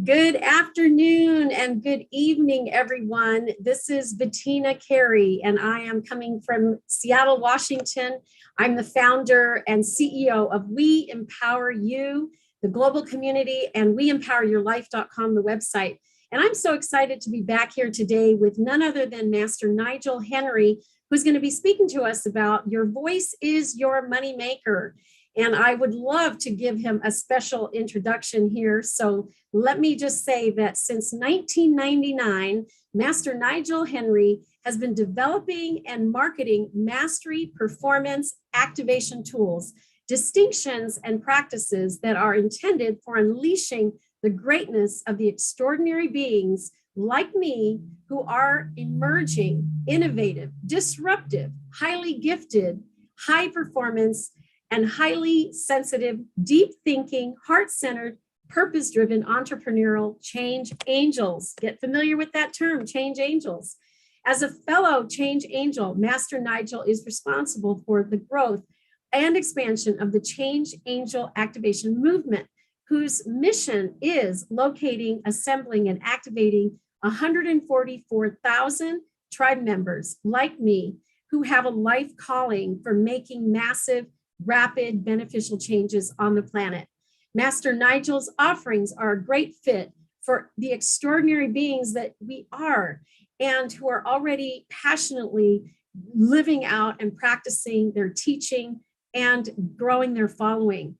Good afternoon and good evening, everyone. This is Bettina Carey, and I am coming from Seattle, Washington. I'm the founder and CEO of We Empower You, the global community, and WeEmpowerYourLife.com, the website. And I'm so excited to be back here today with none other than Master Nigel Henry, who's going to be speaking to us about Your Voice is Your Moneymaker. And I would love to give him a special introduction here. So let me just say that since 1999, Master Nigel Henry has been developing and marketing mastery performance activation tools, distinctions, and practices that are intended for unleashing the greatness of the extraordinary beings like me who are emerging, innovative, disruptive, highly gifted, high performance, and highly sensitive, deep thinking, heart-centered, purpose-driven, entrepreneurial change angels. Get familiar with that term, change angels. As a fellow change angel, Master Nigel is responsible for the growth and expansion of the change angel activation movement, whose mission is locating, assembling, and activating 144,000 tribe members like me who have a life calling for making massive, rapid, beneficial changes on the planet. Master Nigel's offerings are a great fit for the extraordinary beings that we are and who are already passionately living out and practicing their teaching and growing their following,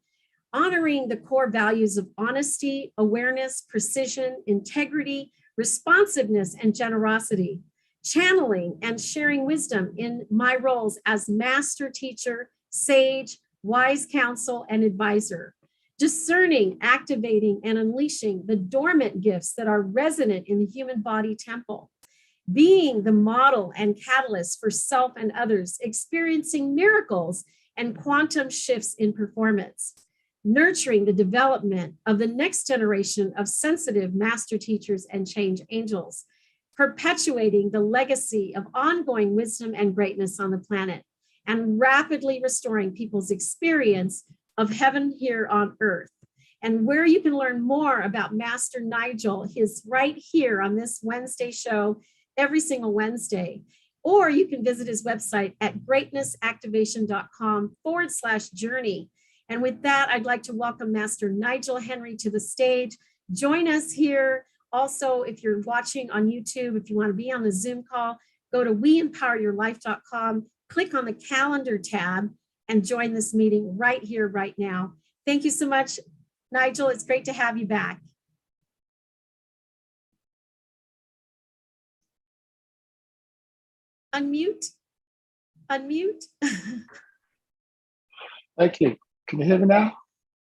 honoring the core values of honesty, awareness, precision, integrity, responsiveness, and generosity, channeling and sharing wisdom in my roles as master teacher, sage, wise counsel, and advisor, discerning, activating, and unleashing the dormant gifts that are resonant in the human body temple, being the model and catalyst for self and others, experiencing miracles and quantum shifts in performance, nurturing the development of the next generation of sensitive master teachers and change angels, perpetuating the legacy of ongoing wisdom and greatness on the planet, and rapidly restoring people's experience of heaven here on earth. And where you can learn more about Master Nigel is right here on this Wednesday show, every single Wednesday. Or you can visit his website at greatnessactivation.com/journey. And with that, I'd like to welcome Master Nigel Henry to the stage. Join us here. Also, if you're watching on YouTube, if you want to be on the Zoom call, go to WeEmpowerYourLife.com, click on the calendar tab, and join this meeting right here, right now. Thank you so much, Nigel. It's great to have you back. Unmute. Unmute. Thank you. Can you hear me now?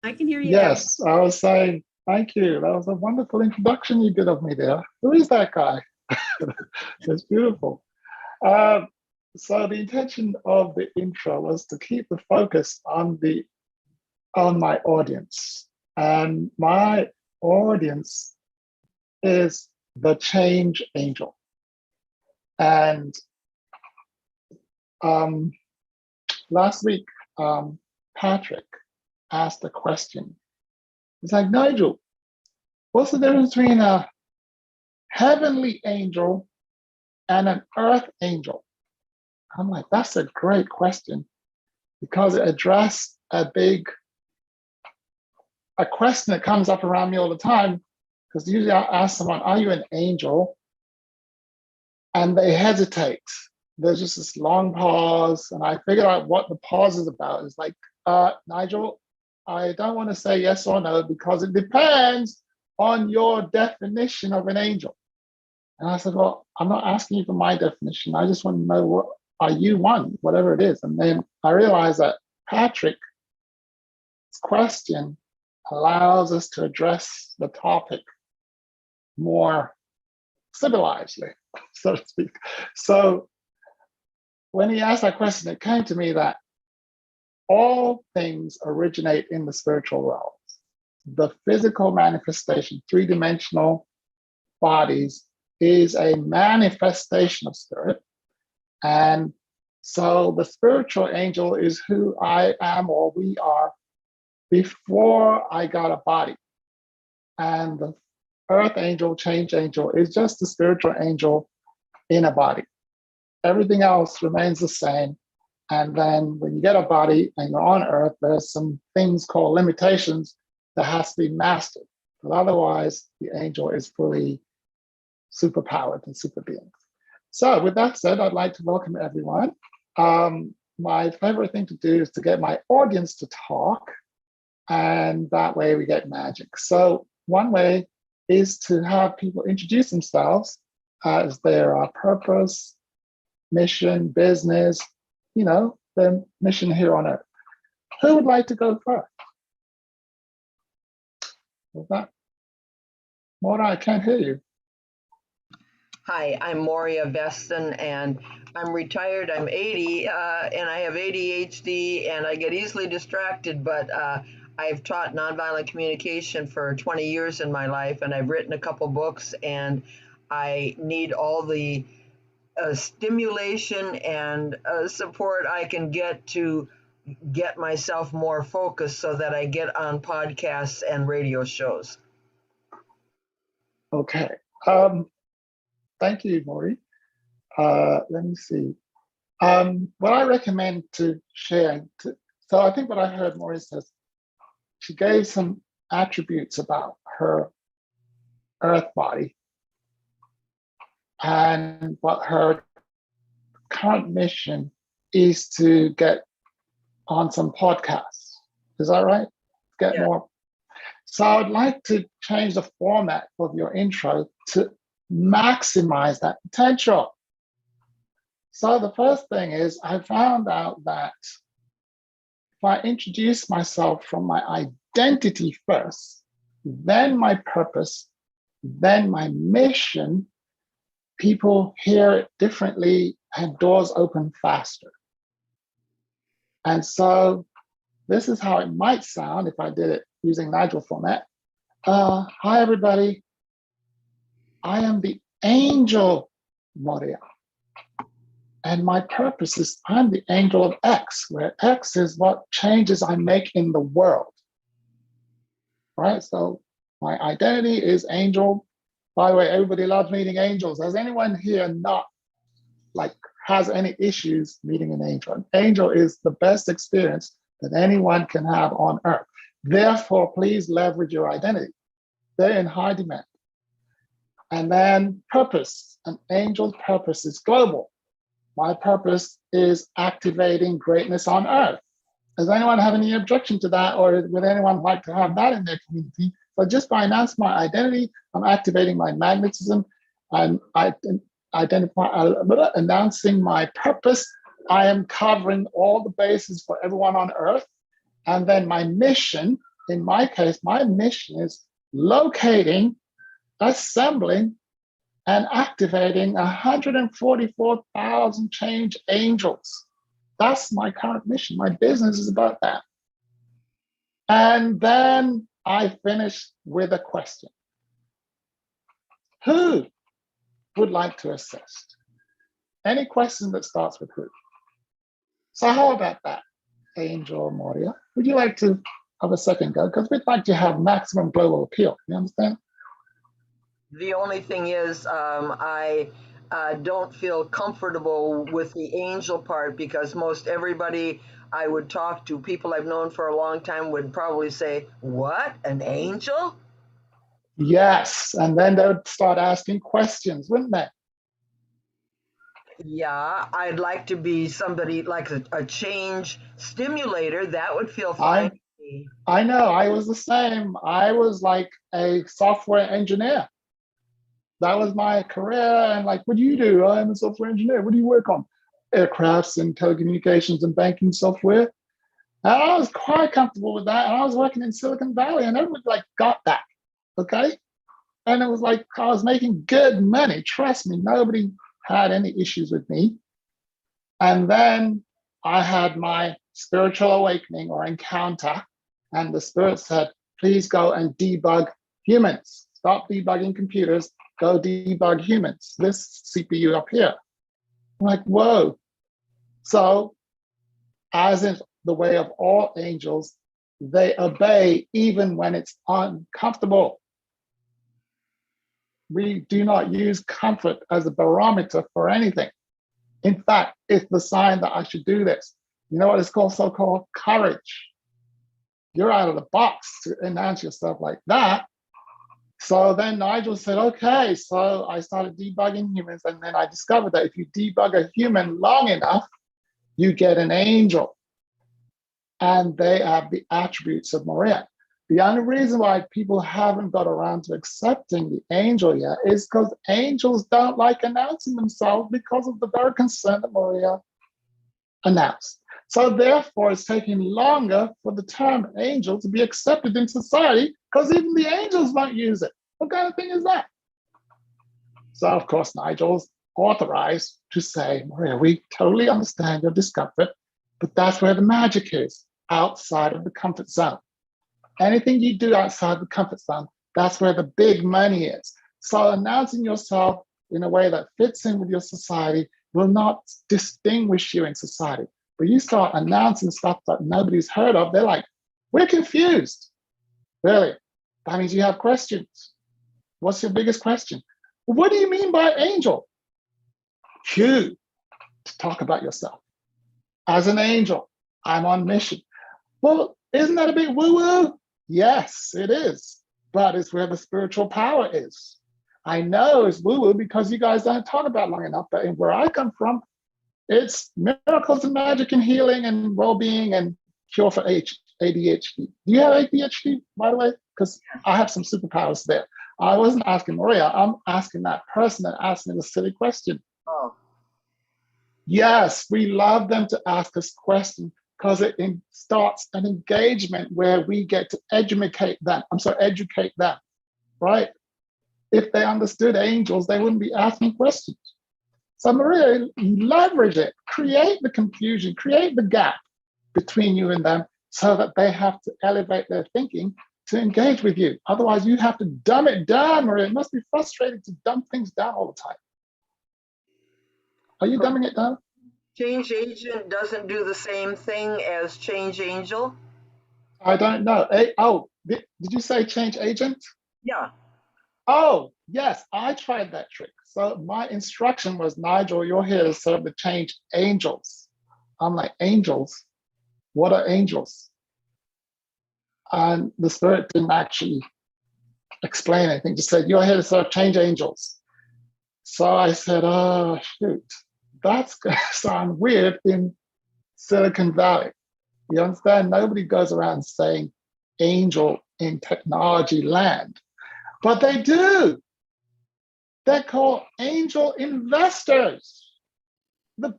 I can hear you. Yes, I was saying thank you. That was a wonderful introduction you did of me there. Who is that guy? It's beautiful. So the intention of the intro was to keep the focus on my audience. And my audience is the change angel. And last week, Patrick asked a question. He's like, Nigel, what's the difference between a heavenly angel and an earth angel? I'm like, that's a great question because it addressed a question that comes up around me all the time. Because usually I ask someone, are you an angel? And they hesitate. There's just this long pause. And I figured out what the pause is about. It's like, Nigel, I don't want to say yes or no because it depends on your definition of an angel. And I said, well, I'm not asking you for my definition. I just want to know, what are you one, whatever it is. And then I realized that Patrick's question allows us to address the topic more civilizedly, so to speak. So when he asked that question, it came to me that all things originate in the spiritual realms. The physical manifestation, three-dimensional bodies, is a manifestation of spirit. And so the spiritual angel is who I am or we are before I got a body. And the earth angel, change angel, is just a spiritual angel in a body. Everything else remains the same. And then when you get a body and you're on earth, there's some things called limitations that has to be mastered. But otherwise, the angel is fully superpowered and super beings. So with that said, I'd like to welcome everyone. My favorite thing to do is to get my audience to talk, and that way we get magic. So one way is to have people introduce themselves as their purpose, mission, business, their mission here on earth. Who would like to go first? With that, Mora, I can't hear you. Hi, I'm Moria Veston, and I'm retired. I'm 80, and I have ADHD, and I get easily distracted, but I've taught nonviolent communication for 20 years in my life, and I've written a couple books, and I need all the stimulation and support I can get to get myself more focused so that I get on podcasts and radio shows. Okay. Thank you, Maury. Let me see. What I recommend to share, so I think what I heard Maury says, she gave some attributes about her earth body and what her current mission is to get on some podcasts. Is that right? Get more. So I'd like to change the format of your intro to maximize that potential. So the first thing is I found out that if I introduce myself from my identity first, then my purpose, then my mission, people hear it differently and doors open faster. And so this is how it might sound if I did it using Nigel format. Hi, everybody. I am the angel Moria. And my purpose is I'm the angel of X, where X is what changes I make in the world. Right? So my identity is angel. By the way, everybody loves meeting angels. Has anyone here not has any issues meeting an angel? An angel is the best experience that anyone can have on earth. Therefore, please leverage your identity. They're in high demand. And then purpose. An angel's purpose is global. My purpose is activating greatness on earth. Does anyone have any objection to that, or would anyone like to have that in their community? So just by announcing my identity, I'm activating my magnetism, and announcing my purpose. I am covering all the bases for everyone on earth. And then my mission, in my case, my mission is locating, assembling, and activating 144,000 change angels. That's my current mission. My business is about that. And then I finish with a question. Who would like to assist? Any question that starts with who? So how about that, Angel Moria? Would you like to have a second go? Because we'd like to have maximum global appeal. You understand? The only thing is, I don't feel comfortable with the angel part, because most everybody I would talk to, people I've known for a long time, would probably say, "What? An angel?" Yes, and then they would start asking questions, wouldn't they? Yeah, I'd like to be somebody like a change stimulator. That would feel fine to me. I know, I was the same. I was like a software engineer. That was my career. And like, what do you do? I'm a software engineer. What do you work on? Aircrafts and telecommunications and banking software. And I was quite comfortable with that. And I was working in Silicon Valley, and everybody got that, okay? And it was like, I was making good money. Trust me, nobody had any issues with me. And then I had my spiritual awakening or encounter, and the spirit said, please go and debug humans. Stop debugging computers, go debug humans. This CPU up here. I'm like, whoa. So as in the way of all angels, they obey even when it's uncomfortable. we do not use comfort as a barometer for anything. In fact, it's the sign that I should do this. You know what it's called? So-called courage. You're out of the box to announce yourself like that. So then Nigel said, okay, so I started debugging humans, and then I discovered that if you debug a human long enough, you get an angel. And they have the attributes of Maria. The only reason why people haven't got around to accepting the angel yet is because angels don't like announcing themselves because of the very concern that Maria announced. So therefore, it's taking longer for the term angel to be accepted in society because even the angels won't use it. What kind of thing is that? So of course, Nigel's authorized to say, Maria, we totally understand your discomfort, but that's where the magic is, outside of the comfort zone. Anything you do outside the comfort zone, that's where the big money is. So announcing yourself in a way that fits in with your society will not distinguish you in society. But you start announcing stuff that nobody's heard of, they're like, we're confused. Really? That means you have questions. What's your biggest question? What do you mean by angel? Cue to talk about yourself. As an angel, I'm on mission. Well, isn't that a bit woo-woo? Yes, it is. But it's where the spiritual power is. I know it's woo-woo because you guys don't talk about it long enough, but where I come from, it's miracles and magic and healing and well-being and cure for ADHD. Do you have ADHD, by the way? Because I have some superpowers there. I wasn't asking Maria, I'm asking that person that asked me the silly question. Oh. Yes, we love them to ask us questions because it starts an engagement where we get to educate them, right? If they understood angels, they wouldn't be asking questions. So Maria, leverage it, create the confusion, create the gap between you and them so that they have to elevate their thinking to engage with you. Otherwise, you have to dumb it down, Maria. It must be frustrating to dumb things down all the time. Are you dumbing it down? Change agent doesn't do the same thing as change angel? I don't know. Did you say change agent? Yeah. Oh, yes, I tried that trick. So my instruction was, Nigel, you're here to serve the change angels. I'm like, angels? What are angels? And the spirit didn't actually explain anything, just said, you're here to serve change angels. So I said, oh, shoot, that's going to sound weird in Silicon Valley. You understand? Nobody goes around saying angel in technology land, but they do. They're called angel investors. Did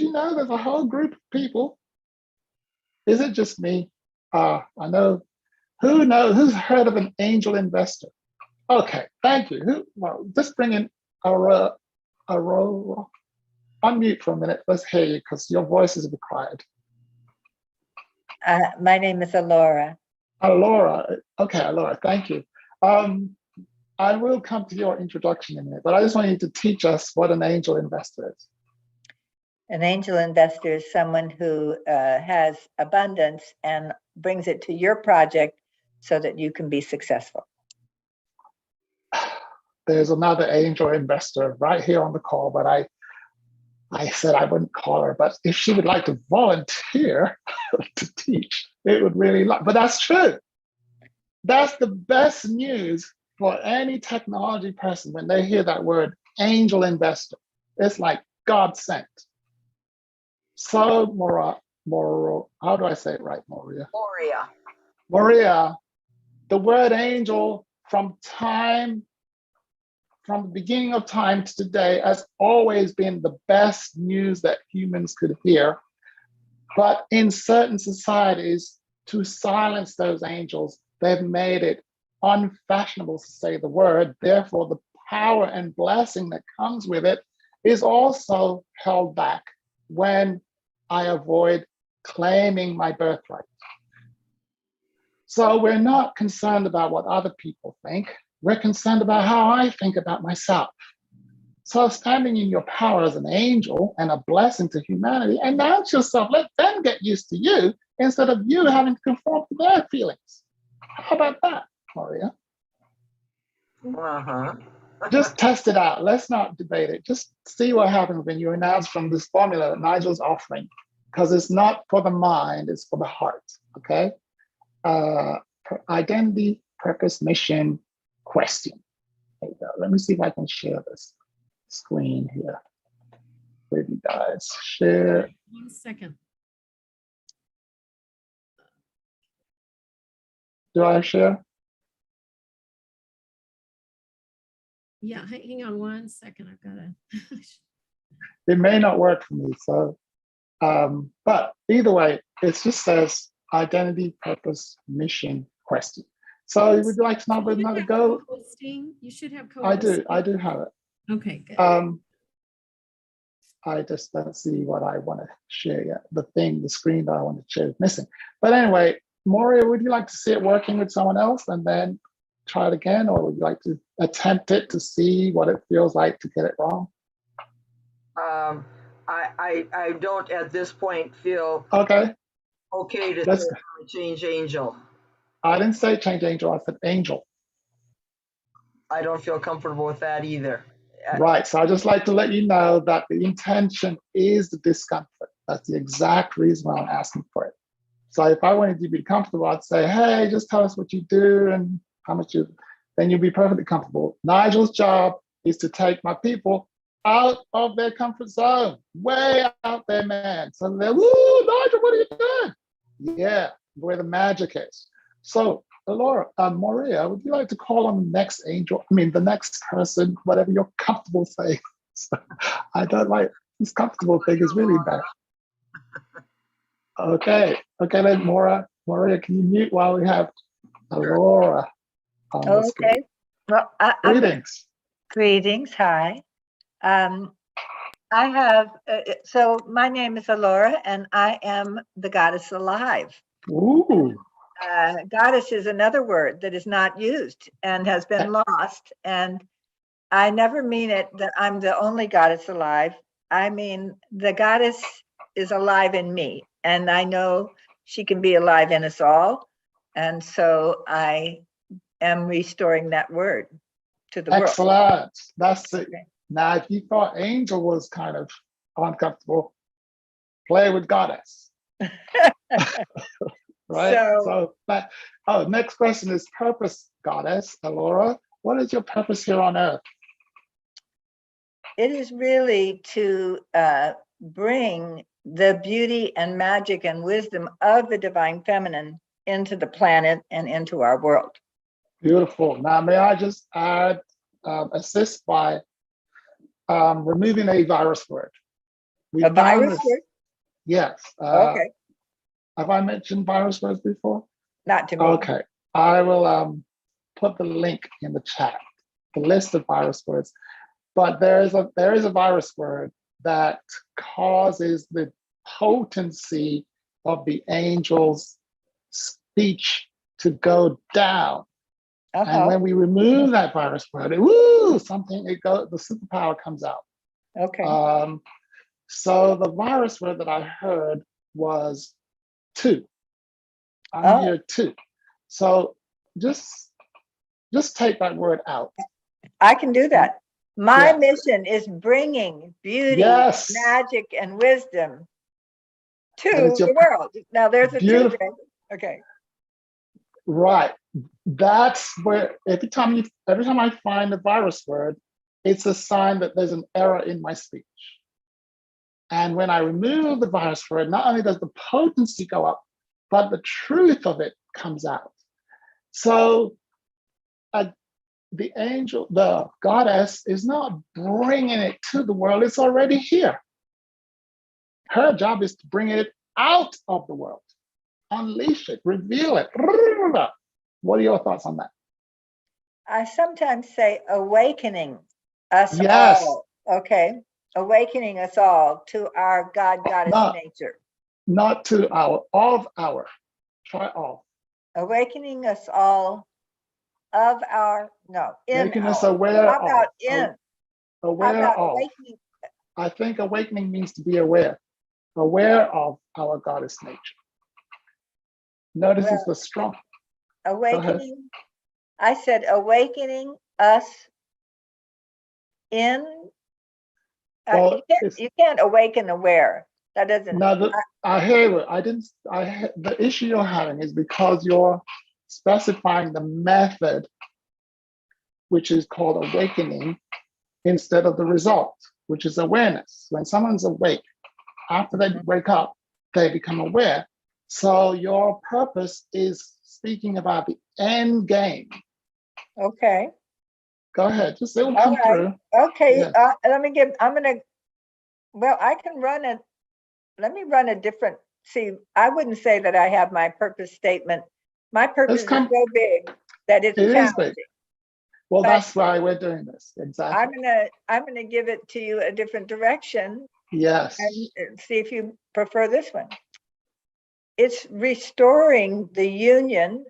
you know there's a whole group of people? Is it just me? I know. Who's heard of an angel investor? Okay, thank you. Just bring in Aurora. Unmute for a minute. Let's hear you because your voice is required. My name is Alora. Alora. Okay, Alora, thank you. I will come to your introduction in a minute, but I just want you to teach us what an angel investor is. An angel investor is someone who has abundance and brings it to your project so that you can be successful. There's another angel investor right here on the call, but I said I wouldn't call her, but if she would like to volunteer to teach, it would really like, but that's true. That's the best news for any technology person when they hear that word angel investor. It's like God sent. So how do I say it right, Maria? Maria, the word angel from the beginning of time to today has always been the best news that humans could hear. But in certain societies, to silence those angels, they've made it unfashionable to say the word. Therefore, the power and blessing that comes with it is also held back when I avoid claiming my birthright. So we're not concerned about what other people think. We're concerned about how I think about myself. So standing in your power as an angel and a blessing to humanity, announce yourself, let them get used to you instead of you having to conform to their feelings. How about that, Maria? Uh-huh. Just test it out. Let's not debate it. Just see what happens when you announce from this formula that Nigel's offering, because it's not for the mind, it's for the heart. Okay. Identity, purpose, mission, question. There you go. Let me see if I can share this screen here with you guys. Share. 1 second. Do I share? Yeah, hang on 1 second. I've got to. It may not work for me. So, but either way, it just says identity, purpose, mission, question. So would you like to know another go? Co-hosting. You should have I co-hosting. do have it. Okay, good. I just don't see what I want to share yet. The screen that I want to share is missing. But anyway, Moria, would you like to see it working with someone else and then try it again? Or would you like to attempt it to see what it feels like to get it wrong? I don't at this point feel Okay. okay to Let's say change angel. I didn't say change angel, I said angel. I don't feel comfortable with that either. Right. So I just like to let you know that the intention is the discomfort. That's the exact reason why I'm asking for it. So if I wanted you to be comfortable, I'd say, hey, just tell us what you do and how much then you'll be perfectly comfortable. Nigel's job is to take my people out of their comfort zone, way out there, man. So they're, woo, Nigel, what are you doing? Yeah, where the magic is. So Laura, Maria, would you like to call on the next angel? I mean, the next person, whatever you're comfortable saying. So, I don't like this comfortable thing is really bad. Okay, then Maria, can you mute while we have Laura on the screen? Okay. Well, Greetings. Greetings. Hi. I have, so my name is Alora and I am the goddess alive. Ooh. Goddess is another word that is not used and has been lost. And I never mean it that I'm the only goddess alive. I mean, the goddess is alive in me, and I know she can be alive in us all. And so I am restoring that word to the world. Excellent. That's it. Now, if you thought angel was kind of uncomfortable, play with goddess. Right? So next question is purpose, goddess. Alora, what is your purpose here on earth? It is really to bring the beauty and magic and wisdom of the divine feminine into the planet and into our world. Beautiful. Now, may I just add, assist by removing a virus word? A virus word? Yes. Okay. Have I mentioned virus words before? Not to me. Okay. I will put the link in the chat, the list of virus words. But there is a virus word that causes the potency of the angel's speech to go down. And when we remove that virus word, the superpower comes out. Okay. So the virus word that I heard was two. I'm here too. So just take that word out. I can do that. My mission is bringing beauty, magic, and wisdom to the world. Now there's a two. Okay. Right. That's where every time I find a virus word, it's a sign that there's an error in my speech. And when I remove the virus word, not only does the potency go up, but the truth of it comes out. So the angel, the goddess, is not bringing it to the world, it's already here. Her job is to bring it out of the world, unleash it, reveal it. What are your thoughts on that? I sometimes say awakening us all. Okay. Awakening us all to our goddess nature. Not to our. Try all. Awakening us all of our, making us aware of. How about in? Aware of. Awakening? I think awakening means to be aware of our goddess nature. Notice it's the strong. Awakening I said awakening us in. Well, You can't awaken aware. That doesn't. no, I hear it. The issue you're having is because you're specifying the method, which is called awakening, instead of the result, which is awareness. When someone's awake, after they wake up, they become aware. So your purpose is speaking about the end game. Okay. Go ahead, just it will All come right. through. Okay. Yes. Let me run a different, see, I wouldn't say that I have my purpose statement. My purpose is so big that it's It is challenging. big. Well, But that's why we're doing this. Exactly. I'm gonna give it to you a different direction Yes. and see if you prefer this one. It's restoring the union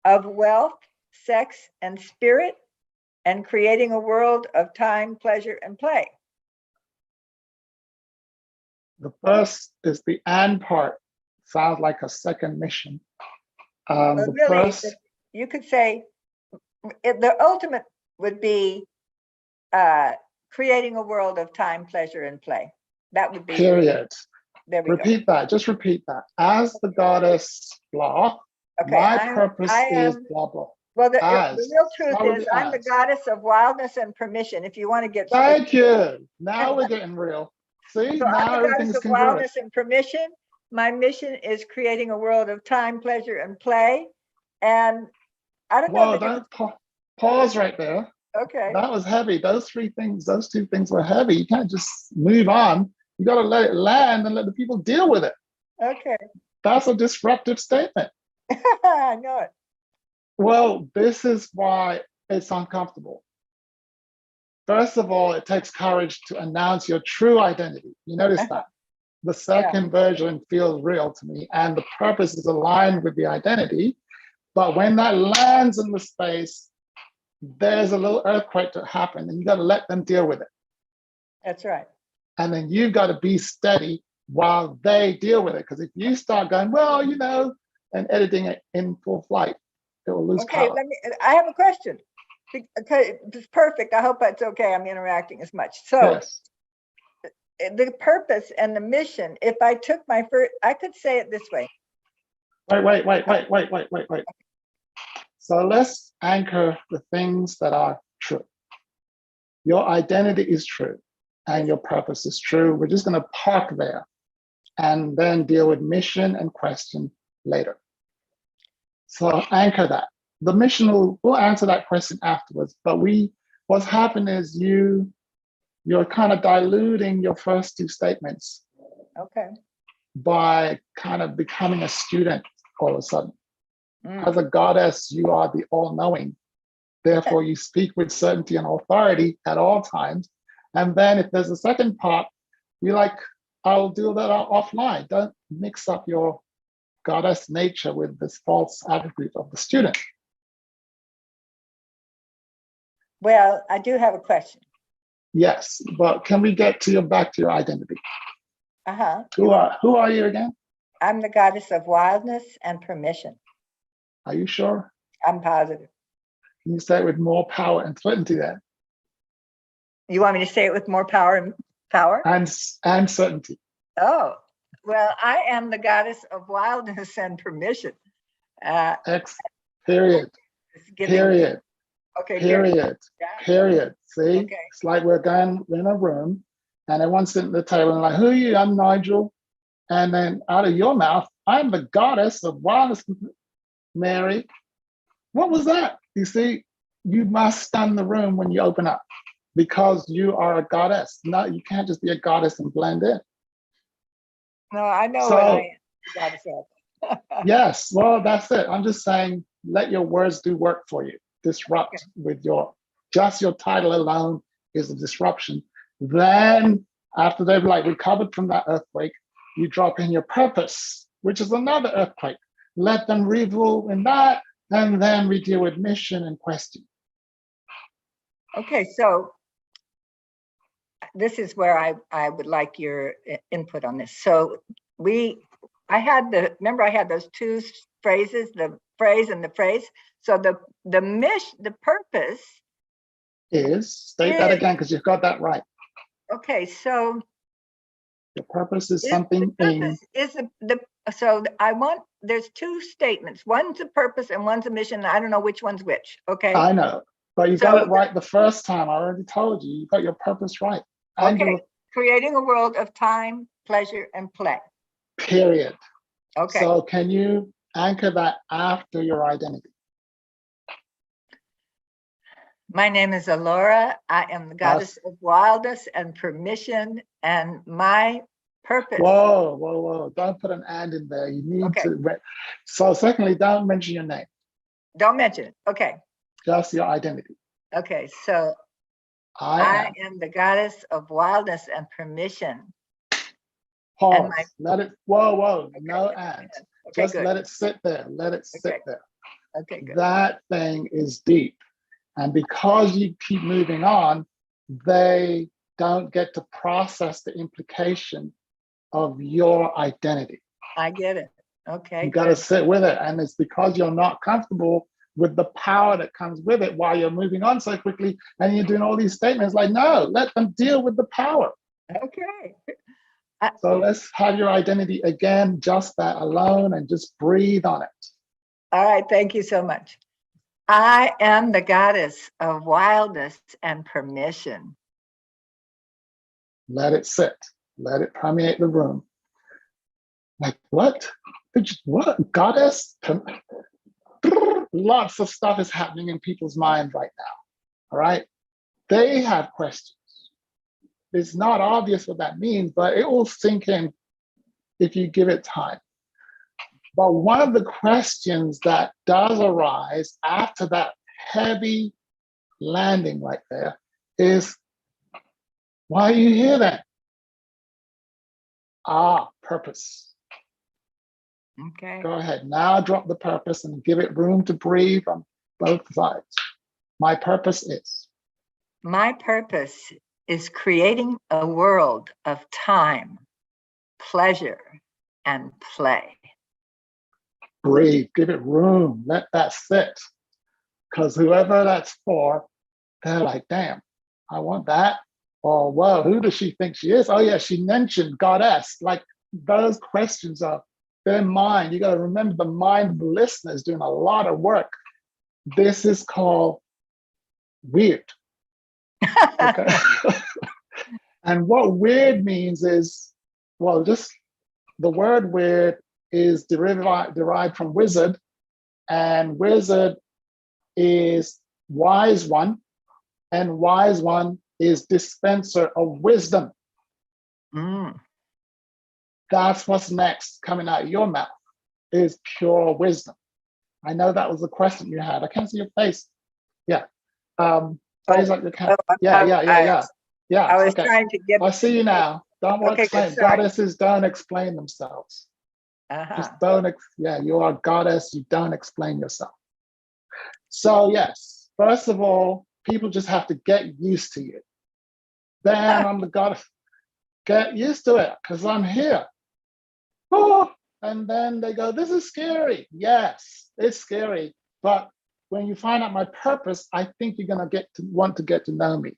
of wealth, sex, and spirit, and creating a world of time, pleasure, and play. The first is the and part. Sounds like a second mission. But The really, first, you could say the ultimate would be creating a world of time, pleasure, and play. That would be. period. There we go. Repeat that. Just repeat that. As the goddess blah, Okay, my purpose is blah blah. Well, the As. real truth Start with is the I'm the as. goddess of wildness and permission. If you want to get Thank you. Now we're getting real. See, So I'm now the everything goddess is of congruent. wildness and permission. My mission is creating a world of time, pleasure, and play. And I don't know. Whoa, don't pause right there. Okay. That was heavy. Those two things were heavy. You can't just move on. You got to let it land and let the people deal with it. Okay. That's a disruptive statement. I know it. Well, this is why it's uncomfortable. First of all, it takes courage to announce your true identity. You notice that? The second version feels real to me, and the purpose is aligned with the identity. But when that lands in the space, there's a little earthquake to happen, and you got to let them deal with it. That's right. And then you've got to be steady while they deal with it. Because if you start going, well, you know, and editing it in full flight, it will lose power. I have a question. Okay, it's perfect. I hope it's okay. I'm interacting as much. So Yes. the purpose and the mission, if I took my first, I could say it this way. Wait. So let's anchor the things that are true. Your identity is true and your purpose is true. We're just going to park there and then deal with mission and question later. So anchor that. The mission we'll answer that question afterwards, but what's happened is you're kind of diluting your first two statements. Okay. By kind of becoming a student all of a sudden. As a goddess, you are the all-knowing. Therefore, you speak with certainty and authority at all times. And then if there's a second part, you're like, I'll do that offline. Don't mix up your goddess nature with this false attribute of the student. Well, I do have a question. Yes, but can we get back to your identity? Uh-huh. Who are you again? I'm the goddess of wildness and permission. Are you sure? I'm positive. Can you say it with more power and certainty there? You want me to say it with more power and power? And certainty. Oh, well, I am the goddess of wildness and permission. Period. Period. Okay. Period. Period. See, okay. It's like we're in a room and everyone's sitting at the table and like, who are you? I'm Nigel. And then out of your mouth, I'm the goddess of wildness, Mary. What was that? You see, you must stun the room when you open up because you are a goddess. No, you can't just be a goddess and blend in. No, I know what I am. Goddess of. Yes, well, that's it. I'm just saying, let your words do work for you. Disrupt with your title alone is a disruption. Then after they've like recovered from that earthquake, you drop in your purpose, which is another earthquake. Let them revel in that, and then we deal with mission and question. Okay, so this is where I would like your input on this. So I had those two phrases, the phrase and the phrase. So the mission, the purpose State that again, because you've got that right. Okay, so The purpose is the something purpose is so I want, there's two statements. One's a purpose and one's a mission. I don't know which one's which. Okay. I know, but you So got it right the first time. I already told you. You got your purpose right. And okay. Creating a world of time, pleasure, and play. period. Okay. So can you anchor that after your identity? My name is Alora. I am the goddess of wildness and permission, and my purpose. Whoa, whoa, whoa. Don't put an and in there. You need to. So secondly, don't mention your name. Don't mention it. Okay. Just your identity. Okay, so I am the goddess of wildness and permission. Pause. Let it, whoa, no and. Okay, Just good. let it sit there. Let it sit there. Okay, good. That thing is deep. And because you keep moving on, they don't get to process the implication of your identity. I get it. Okay. You got to sit with it. And it's because you're not comfortable with the power that comes with it while you're moving on so quickly. And you're doing all these statements like, no, let them deal with the power. Okay. So let's have your identity again, just that alone, and just breathe on it. All right. Thank you so much. I am the goddess of wildness and permission. Let it sit. Let it permeate the room. Like, what? What? Goddess? Lots of stuff is happening in people's mind right now. All right? They have questions. It's not obvious what that means, but it will sink in if you give it time. But one of the questions that does arise after that heavy landing right there is, why are you here then? Purpose. Okay. Go ahead. Now drop the purpose and give it room to breathe on both sides. My purpose is. My purpose is creating a world of time, pleasure, and play. Breathe, give it room, let that sit. Because whoever that's for, they're like, damn, I want that. Or, whoa, who does she think she is? Oh yeah, she mentioned goddess. Like those questions are their mind. You got to remember the mind of the listener is doing a lot of work. This is called weird. Okay. And what weird means is, well, just the word weird is derived from wizard, and wizard is wise one, and wise one is dispenser of wisdom. That's what's next coming out of your mouth is pure wisdom. I know that was the question you had. I can't see your face. Yeah. Raise up your camera. Yeah. I was trying to get. I see you now. Don't explain. Goddesses don't explain themselves. Just don't. You are a goddess. You don't explain yourself. So yes, first of all, people just have to get used to you. Then I'm the goddess. Get used to it because I'm here. Oh, and then they go, this is scary. Yes, it's scary. But when you find out my purpose, I think you're going to want to get to know me.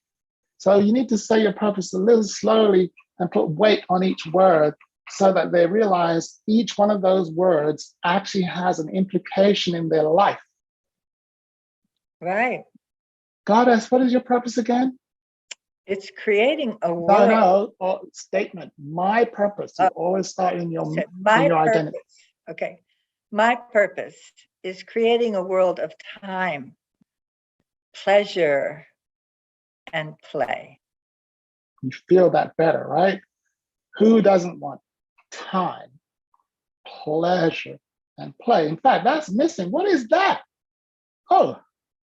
So you need to say your purpose a little slowly and put weight on each word so that they realize each one of those words actually has an implication in their life. Right. Goddess, what is your purpose again? It's creating a world. No, statement. My purpose. You always start in your identity. Okay. My purpose is creating a world of time, pleasure, and play. You feel that better, right? Who doesn't want time, pleasure, and play? In fact, that's missing. What is that? Oh,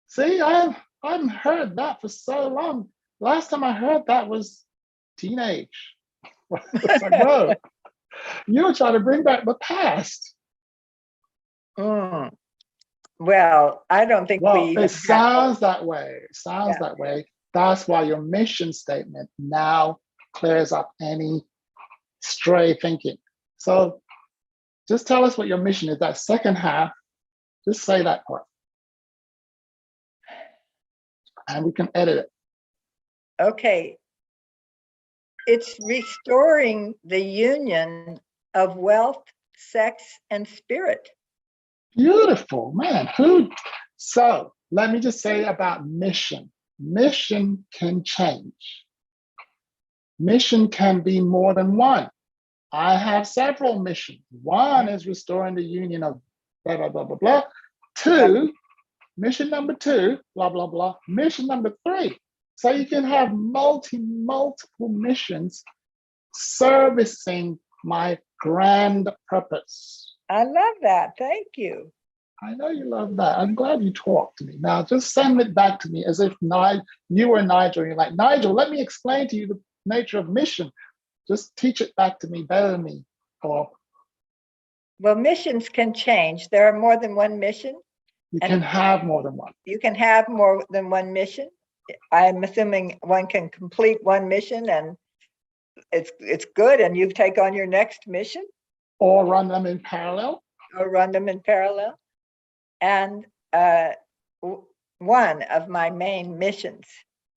see, I haven't heard that for so long. Last time I heard that was teenage. It's like, whoa, you're trying to bring back the past. Well, I don't think it sounds that way. It sounds that way. That's why your mission statement now clears up any stray thinking. So just tell us what your mission is. That second half, Just say that part. And we can edit it. Okay. It's restoring the union of wealth, sex, and spirit. Beautiful, man. Who? So let me just say about mission. Mission can change. Mission can be more than one. I have several missions. One is restoring the union of blah, blah, blah, blah, blah. Two, mission number two, blah, blah, blah. Mission number three. So you can have multiple missions servicing my grand purpose. I love that. Thank you. I know you love that. I'm glad you talked to me. Now just send it back to me as if you were Nigel. You're like, Nigel, let me explain to you the nature of mission. Just teach it back to me better than me. Or Well, missions can change. There are more than one mission. you can have more than one. You can have more than one mission. I'm assuming one can complete one mission and it's good, and you take on your next mission. Or run them in parallel. Or run them in parallel. And one of my main missions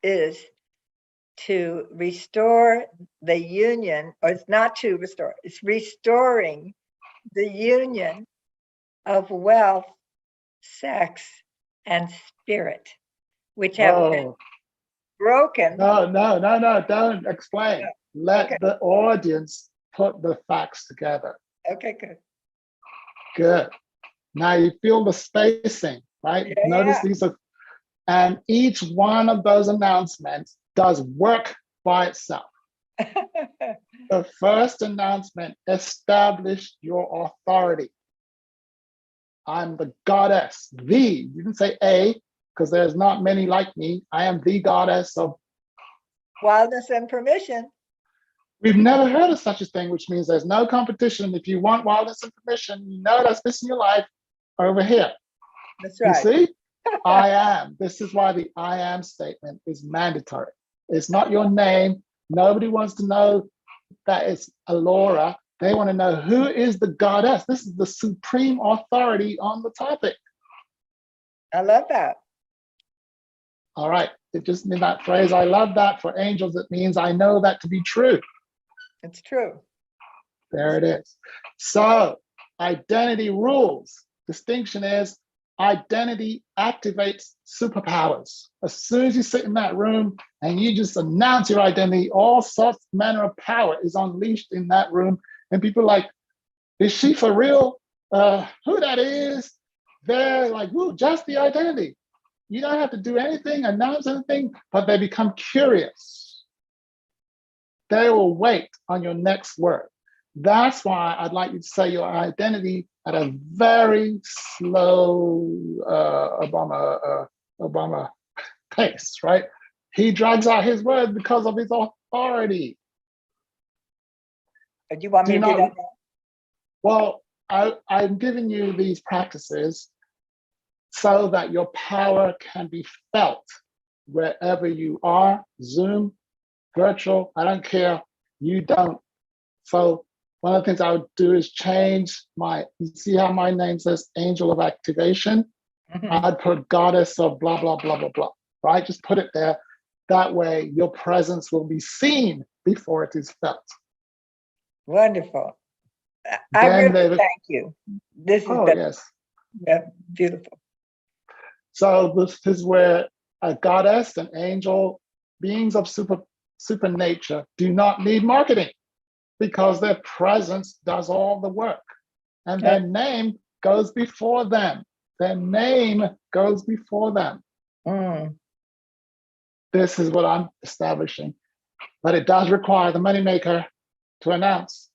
is to restore the union, or it's not to restore, it's restoring the union of wealth, sex, and spirit, which have been broken. No, don't explain. Let the audience put the facts together. Okay, good. Good. Now you feel the spacing, right? Yeah, Notice these are, and each one of those announcements does work by itself. The first announcement established your authority. I'm the goddess, you didn't say a, because there's not many like me. I am the goddess of wildness and permission. We've never heard of such a thing, which means there's no competition. If you want wildness and permission, you know that's this in your life over here. That's right. You see? I am. This is why the I am statement is mandatory. It's not your name. Nobody wants to know that it's Alora. They want to know who is the goddess. This is the supreme authority on the topic. I love that. All right. It just means that phrase, I love that. For angels, it means I know that to be true. It's true. There it is. So identity rules. Distinction is identity activates superpowers. As soon as you sit in that room and you just announce your identity, all sorts of manner of power is unleashed in that room. And people are like, is she for real? Who that is? They're like, ooh, just the identity. You don't have to do anything, announce anything, but they become curious. They will wait on your next word. That's why I'd like you to say your identity at a very slow Obama pace, right? He drags out his word because of his authority. Do you want me to do that? Well, I'm giving you these practices so that your power can be felt wherever you are, Zoom, virtual, I don't care, you don't. So one of the things I would do is change you see how my name says Angel of Activation? Mm-hmm. I'd put Goddess of blah, blah, blah, blah, blah, right? Just put it there. That way your presence will be seen before it is felt. Wonderful. I really thank you. This is yes. Beautiful. So this is where a goddess, an angel, beings of super nature do not need marketing because their presence does all the work. And their name goes before them. Their name goes before them. Mm. This is what I'm establishing. But it does require the Moneymaker to announce.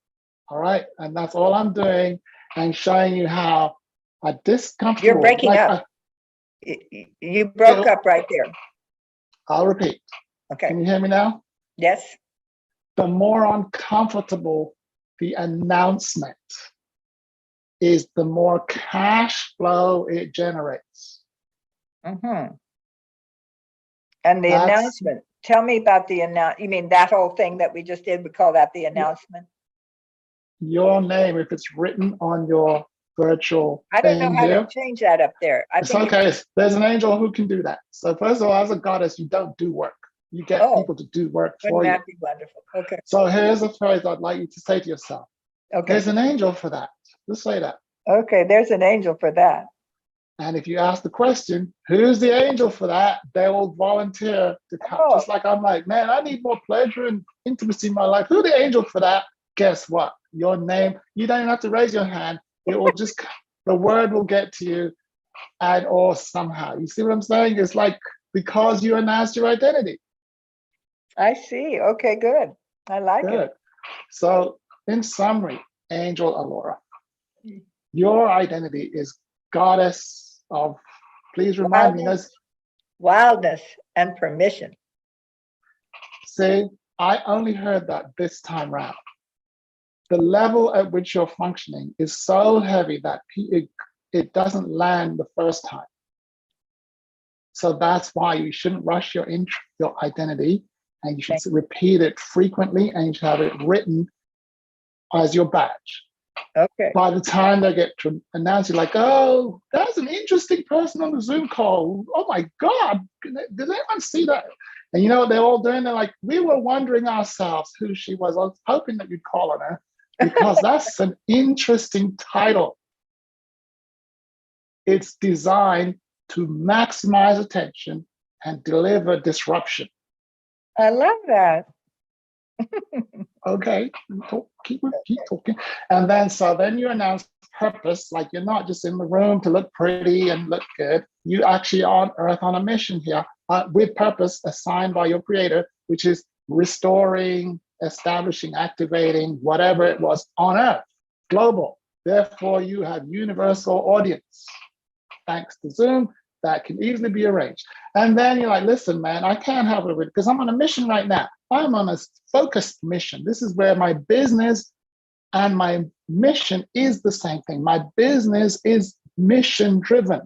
All right. And that's all I'm doing and showing you how a discomfortable. You're breaking up. You broke up right there. I'll repeat. Okay. Can you hear me now? Yes. The more uncomfortable the announcement is, the more cash flow it generates. Mm-hmm. And the announcement. Tell me about the announcement. You mean that whole thing that we just did? We call that the announcement? Your name, if it's written on your virtual I don't know thing how to here. change that up there. I It's think okay. There's an angel who can do that. So first of all, as a goddess, you don't do work. You get Oh, people to do work wouldn't for you. that be wonderful? Okay, So here's a phrase I'd like you to say to yourself. okay, There's an angel for that. Just say that. okay. There's an angel for that. And if you ask the question, who's the angel for that? They will volunteer to come. Oh. Just like I'm like, man, I need more pleasure and intimacy in my life. Who's the angel for that? Guess what? Your name. You don't even have to raise your hand. It will just, the word will get to you and or somehow. You see what I'm saying? It's like because you announced your identity. I see. Okay, good. I like Good. it. So in summary, Angel Alora, your identity is goddess of, please remind me, Wildness, wildness and permission. see, I only heard that this time round. The level at which you're functioning is so heavy that it doesn't land the first time. So that's why you shouldn't rush your identity, and you should repeat it frequently, and you should have it written as your badge. Okay. By the time they get to announce, you're like, oh, that's an interesting person on the Zoom call. Oh my God, did anyone see that? And you know what they're all doing? They're like, we were wondering ourselves who she was. I was hoping that you'd call on her because that's an interesting title. It's designed to maximize attention and deliver disruption. I love that. Okay, keep talking. And then you announce purpose, like you're not just in the room to look pretty and look good. You actually are on Earth on a mission here with purpose assigned by your creator, which is restoring, establishing, activating, whatever it was on Earth, global. Therefore, you have universal audience. Thanks to Zoom, that can easily be arranged. And then you're like, listen, man, I can't help it because I'm on a mission right now. I'm on a focused mission. This is where my business and my mission is the same thing. My business is mission driven.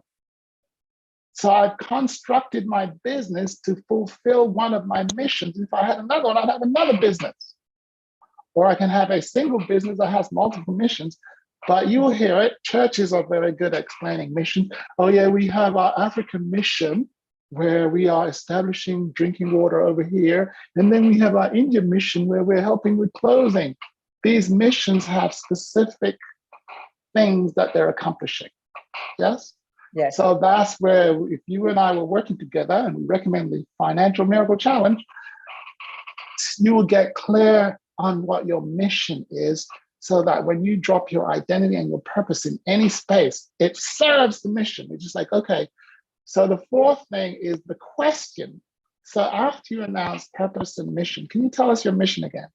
So I've constructed my business to fulfill one of my missions. If I had another one, I'd have another business. Or I can have a single business that has multiple missions. But you'll hear it. Churches are very good at explaining mission. Oh yeah, we have our African mission where we are establishing drinking water over here. And then we have our India mission where we're helping with clothing. These missions have specific things that they're accomplishing. Yes? Yes. So that's where if you and I were working together and we recommend the Financial Miracle Challenge, you will get clear on what your mission is so that when you drop your identity and your purpose in any space, it serves the mission. It's just like, okay. So the fourth thing is the question. So after you announce purpose and mission, can you tell us your mission again?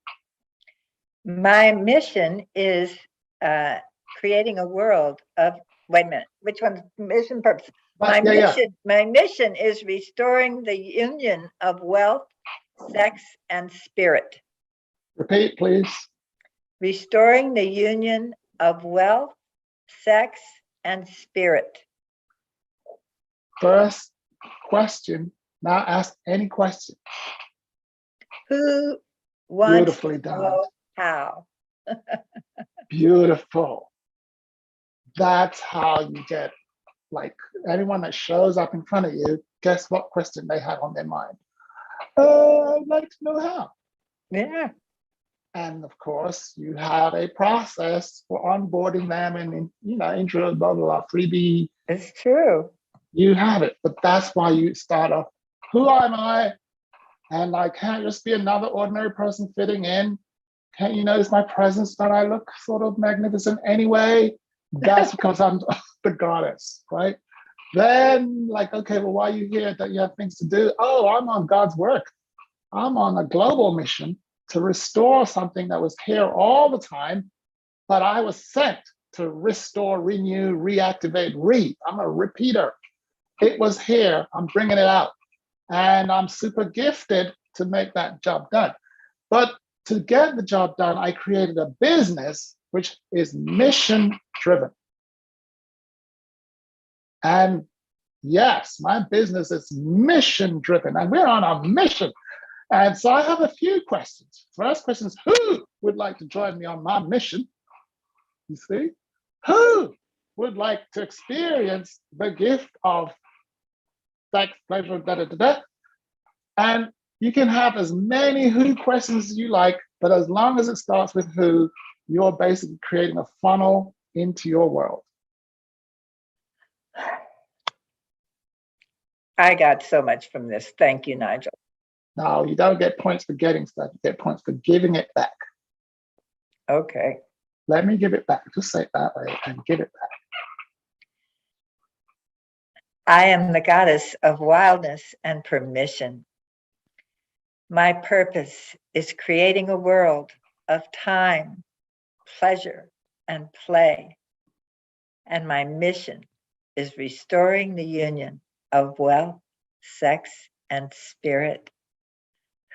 My mission is creating a world of, wait a minute, which one's mission purpose? My mission is restoring the union of wealth, sex, and spirit. Repeat, please. Restoring the union of wealth, sex, and spirit. First question, now ask any question. Who wants Beautifully to done. know how? Beautiful. That's how you get, like, anyone that shows up in front of you, guess what question they have on their mind? I'd like to know how. Yeah. And of course, you have a process for onboarding them and, intro, blah, blah, blah, freebie. It's true. You have it, but that's why you start off, who am I? And I can't just be another ordinary person fitting in. Can't you notice my presence that I look sort of magnificent anyway? That's because I'm the goddess, right? Then like, okay, well, why are you here? Don't you have things to do? Oh, I'm on God's work. I'm on a global mission to restore something that was here all the time, but I was sent to restore, renew, reactivate, I'm a repeater. It was here, I'm bringing it out. And I'm super gifted to make that job done. But to get the job done, I created a business which is mission driven. And yes, my business is mission driven and we're on a mission. And so I have a few questions. First question is, who would like to join me on my mission? You see? Who? would like to experience the gift of sex, pleasure, da da da da. And you can have as many who questions as you like, but as long as it starts with who, you're basically creating a funnel into your world. I got so much from this. Thank you, Nigel. Now, you don't get points for getting stuff, you get points for giving it back. Okay. Let me give it back. Just say it that way and give it back. I am the goddess of wildness and permission. My purpose is creating a world of time, pleasure, and play. And my mission is restoring the union of wealth, sex, and spirit.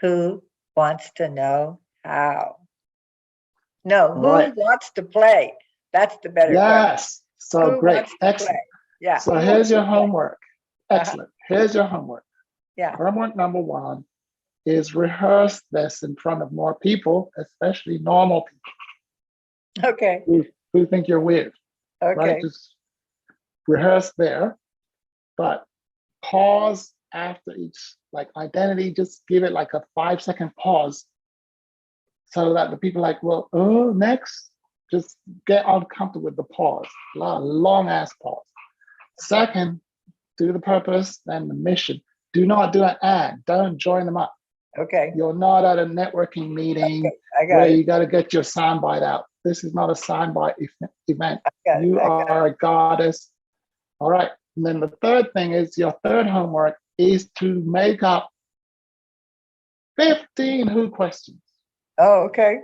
Who wants to know how? No, who Right. wants to play? That's the better question. Yes. So Who great. wants to Excellent. play? Yeah. So who here's wants your to play? homework. Excellent. Here's your homework. Yeah. Homework number one is rehearse this in front of more people, especially normal people Okay. who think you're weird. Right? Okay. Just rehearse there, but pause after each like identity. Just give it like a 5-second pause so that the people like, well, oh, next. Just get uncomfortable with the pause, long ass pause. Second, do the purpose, then the mission. Do not do an ad. Don't join them up. Okay. You're not at a networking meeting I got where it. you got to get your soundbite out. This is not a soundbite event. Got it. You I got are a goddess. All right. And then the third thing is your third homework is to make up 15 who questions, Oh, okay.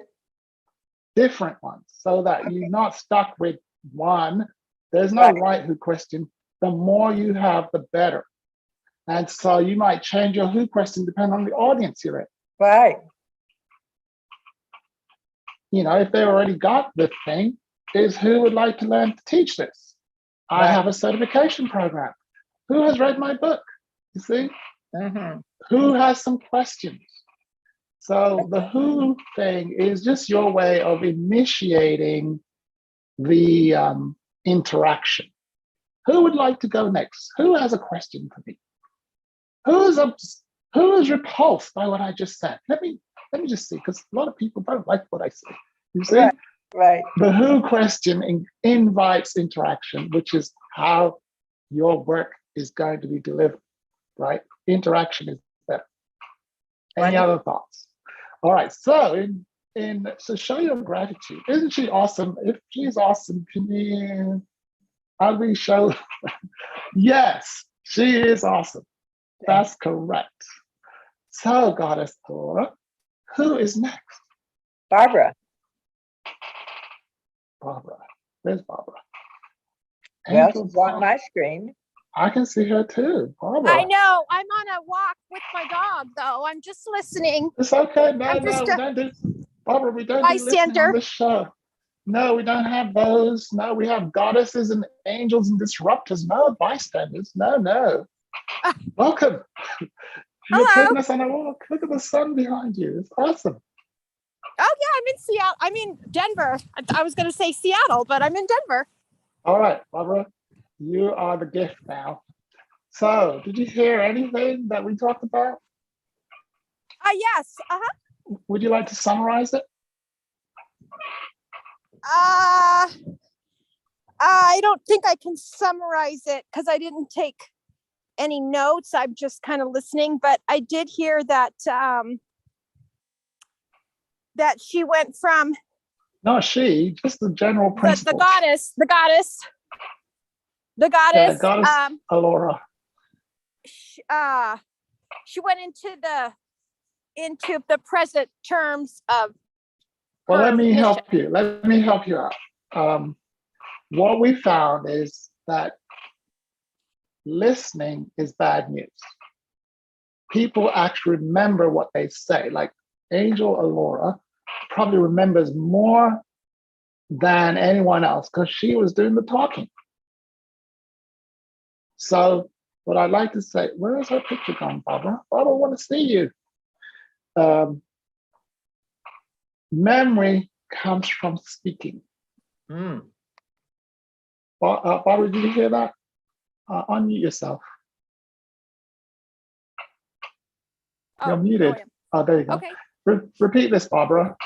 different ones, so that Okay. you're not stuck with one. There's no Right. right who question. The more you have, the better. And so you might change your who question depending on the audience you're in. Right. You know, if they already got the thing, is who would like to learn to teach this? I Right. have a certification program. Who has read my book? You see, Mm-hmm. who has some questions? So the who thing is just your way of initiating the interaction. Who would like to go next? Who has a question for me? Who is repulsed by what I just said? Let me just see, because a lot of people don't like what I say. You see, Right. Right. the who question invites interaction, which is how your work is going to be delivered. Right? Interaction is better. Any Wonderful. other thoughts? All right. So so show your gratitude. Isn't she awesome? If she's awesome, can you? How do we show? Yes, she is awesome. That's correct. So, Goddess Laura, who is next? Barbara. Barbara. Where's Barbara? Well, Angel's she's on Heart. my screen. I can see her too. Barbara. I know. I'm on a walk with my dog, though. I'm just listening. It's okay. No, I'm just we a don't do. Barbara, we don't do listening on bystander. this show. No, we don't have those. No, we have goddesses and angels and disruptors. No bystanders. No. Welcome. You're Hello. taking us on a walk. Look at the sun behind you. It's awesome. Oh, yeah. I'm in Seattle. I'm in Denver. I was going to say Seattle, but I'm in Denver. All right, Barbara, you are the gift now. So, did you hear anything that we talked about? Yes. Would you like to summarize it? I don't think I can summarize it because I didn't take any notes. I'm just kind of listening, but I did hear that that she went from Not she, just the general principle. the goddess, Yeah, goddess Alora. she went into the present terms of Well, her let me mission. help you. Let me help you out. What we found is that listening is bad news. People actually remember what they say. Like Angel Alora probably remembers more than anyone else because she was doing the talking. So what I'd like to say, where is her picture gone, Barbara? Barbara, I want to see you. Memory comes from speaking. Barbara, did you hear that? Unmute yourself. You're muted. I am. Oh, there you go. Okay. Repeat this, Barbara.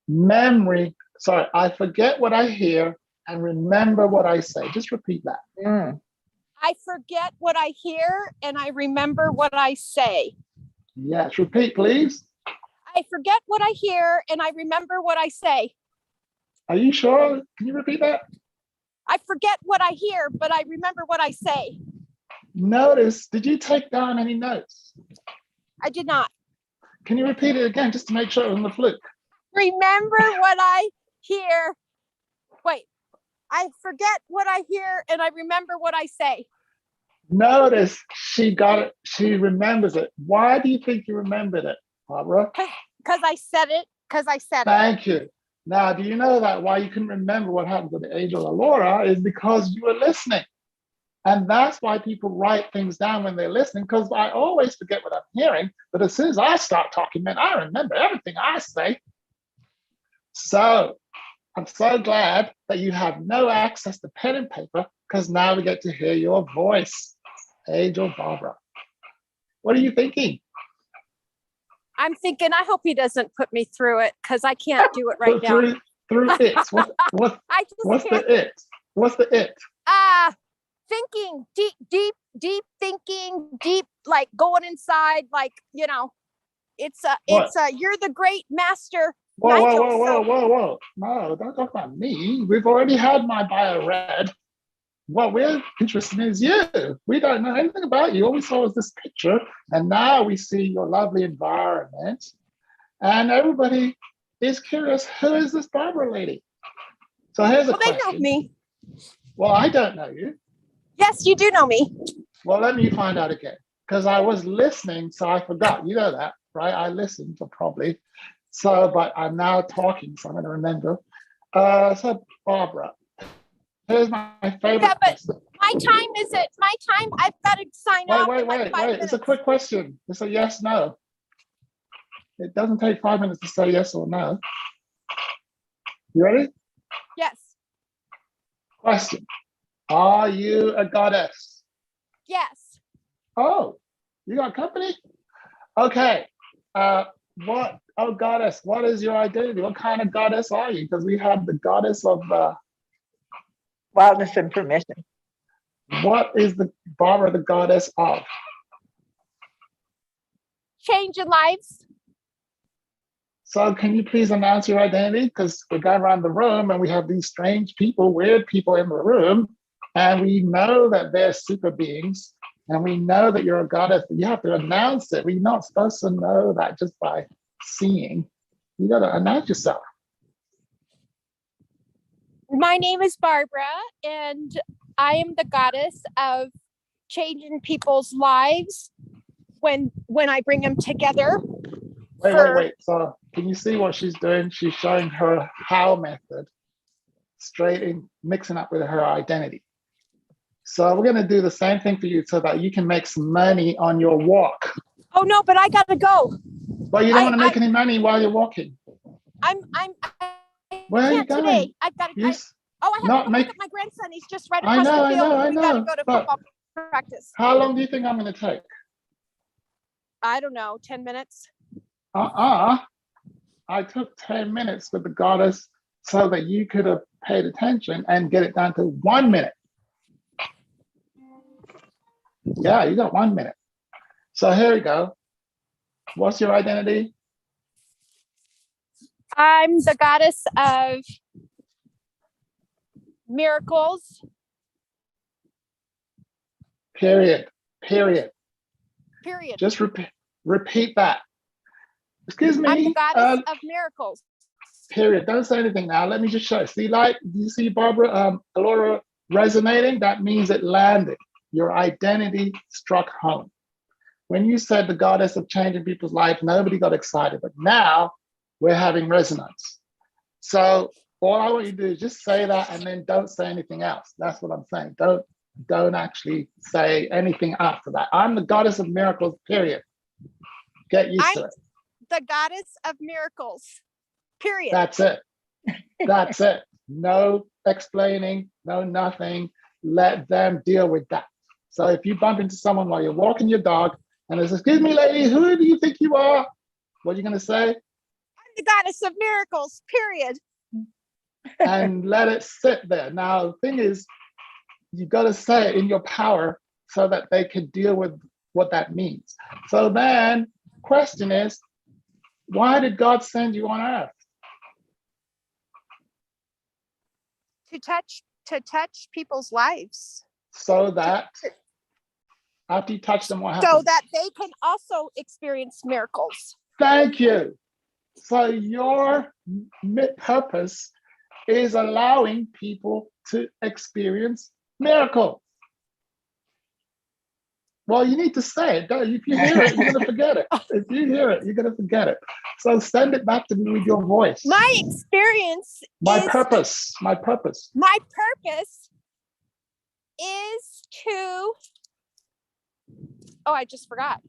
Memory. Sorry, I forget what I hear and remember what I say. Just repeat that. I forget what I hear and I remember what I say. Yes, repeat, please. I forget what I hear and I remember what I say. Are you sure? Can you repeat that? I forget what I hear, but I remember what I say. Notice, did you take down any notes? I did not. Can you repeat it again just to make sure it wasn't a fluke? Remember what I hear. Wait, I forget what I hear and I remember what I say. Notice she got it. She remembers it. Why do you think you remembered it, Barbara? Because I said it. Thank you. Now, do you know that why you can remember what happened to the angel Alora is because you were listening. And that's why people write things down when they're listening, because I always forget what I'm hearing. But as soon as I start talking, man, I remember everything I say. So I'm so glad that you have no access to pen and paper, because now we get to hear your voice, Angel Barbara. What are you thinking? I'm thinking, I hope he doesn't put me through it because I can't do it right now. Through it. I just What's can't. the it? What's the it? Thinking, deep thinking, deep, like going inside, like, you know, it's you're the great master. Whoa. No, don't talk about me. We've already had my bio read. What we're interested in is you. We don't know anything about you. All we saw was this picture, and now we see your lovely environment. And everybody is curious, who is this Barbara lady? So here's a question. They know me. Well, I don't know you. Yes, you do know me. Well, let me find out again, because I was listening, so I forgot. You know that, right? I listened for probably. So, but I'm now talking, so I'm going to remember. So Barbara, here's my favorite question. My time is it? My time, I've got to sign off in like 5 minutes. It's a quick question. It's a yes, no. It doesn't take 5 minutes to say yes or no. You ready? Yes. Question. Are you a goddess? Yes. Oh, you got company? Okay. Goddess, what is your identity? What kind of goddess are you? Because we have the goddess of Wildness and permission. What is the Barbara the goddess of? Changing lives. So can you please announce your identity? Because we're going around the room and we have these strange people, weird people in the room, and we know that they're super beings, and we know that you're a goddess, but you have to announce it. We're not supposed to know that just by seeing. You got to announce yourself. My name is Barbara, and I am the goddess of changing people's lives when I bring them together. Wait. So can you see what she's doing? She's showing her how method, straight in, mixing up with her identity. So we're going to do the same thing for you so that you can make some money on your walk. Oh no, but I gotta go. Well, you don't want to make any money while you're walking. Where are you going? Today. I've got to. I have to go pick up my grandson. He's just right across the field. I know. We gotta go to football practice. How long do you think I'm going to take? I don't know, 10 minutes. I took 10 minutes with the goddess so that you could have paid attention and get it down to 1 minute. Yeah, you got 1 minute. So here we go. What's your identity? I'm the goddess of miracles. Period. Just repeat that. Excuse me. I'm the goddess of miracles. Period. Don't say anything now. Let me just show. See, do you see Barbara, Alora resonating? That means it landed. Your identity struck home. When you said the goddess of changing people's lives, nobody got excited. But now we're having resonance. So all I want you to do is just say that and then don't say anything else. That's what I'm saying. Don't actually say anything after that. I'm the goddess of miracles, period. Get used to it. The goddess of miracles, period. That's it. No explaining, no nothing. Let them deal with that. So if you bump into someone while you're walking your dog and they say, excuse me, lady, who do you think you are? What are you going to say? I'm the goddess of miracles, period. And let it sit there. Now, the thing is, you got to say it in your power so that they can deal with what that means. So then, question is, why did God send you on earth? To touch people's lives. So that after you touch them, what happens? So that they can also experience miracles. Thank you. So your purpose is allowing people to experience miracles. Well, you need to say it. If you hear it, you're going to forget it. If you hear it, you're going to forget it. So send it back to me with your voice. My experience My is, purpose. My purpose. My purpose is to, oh, I just forgot.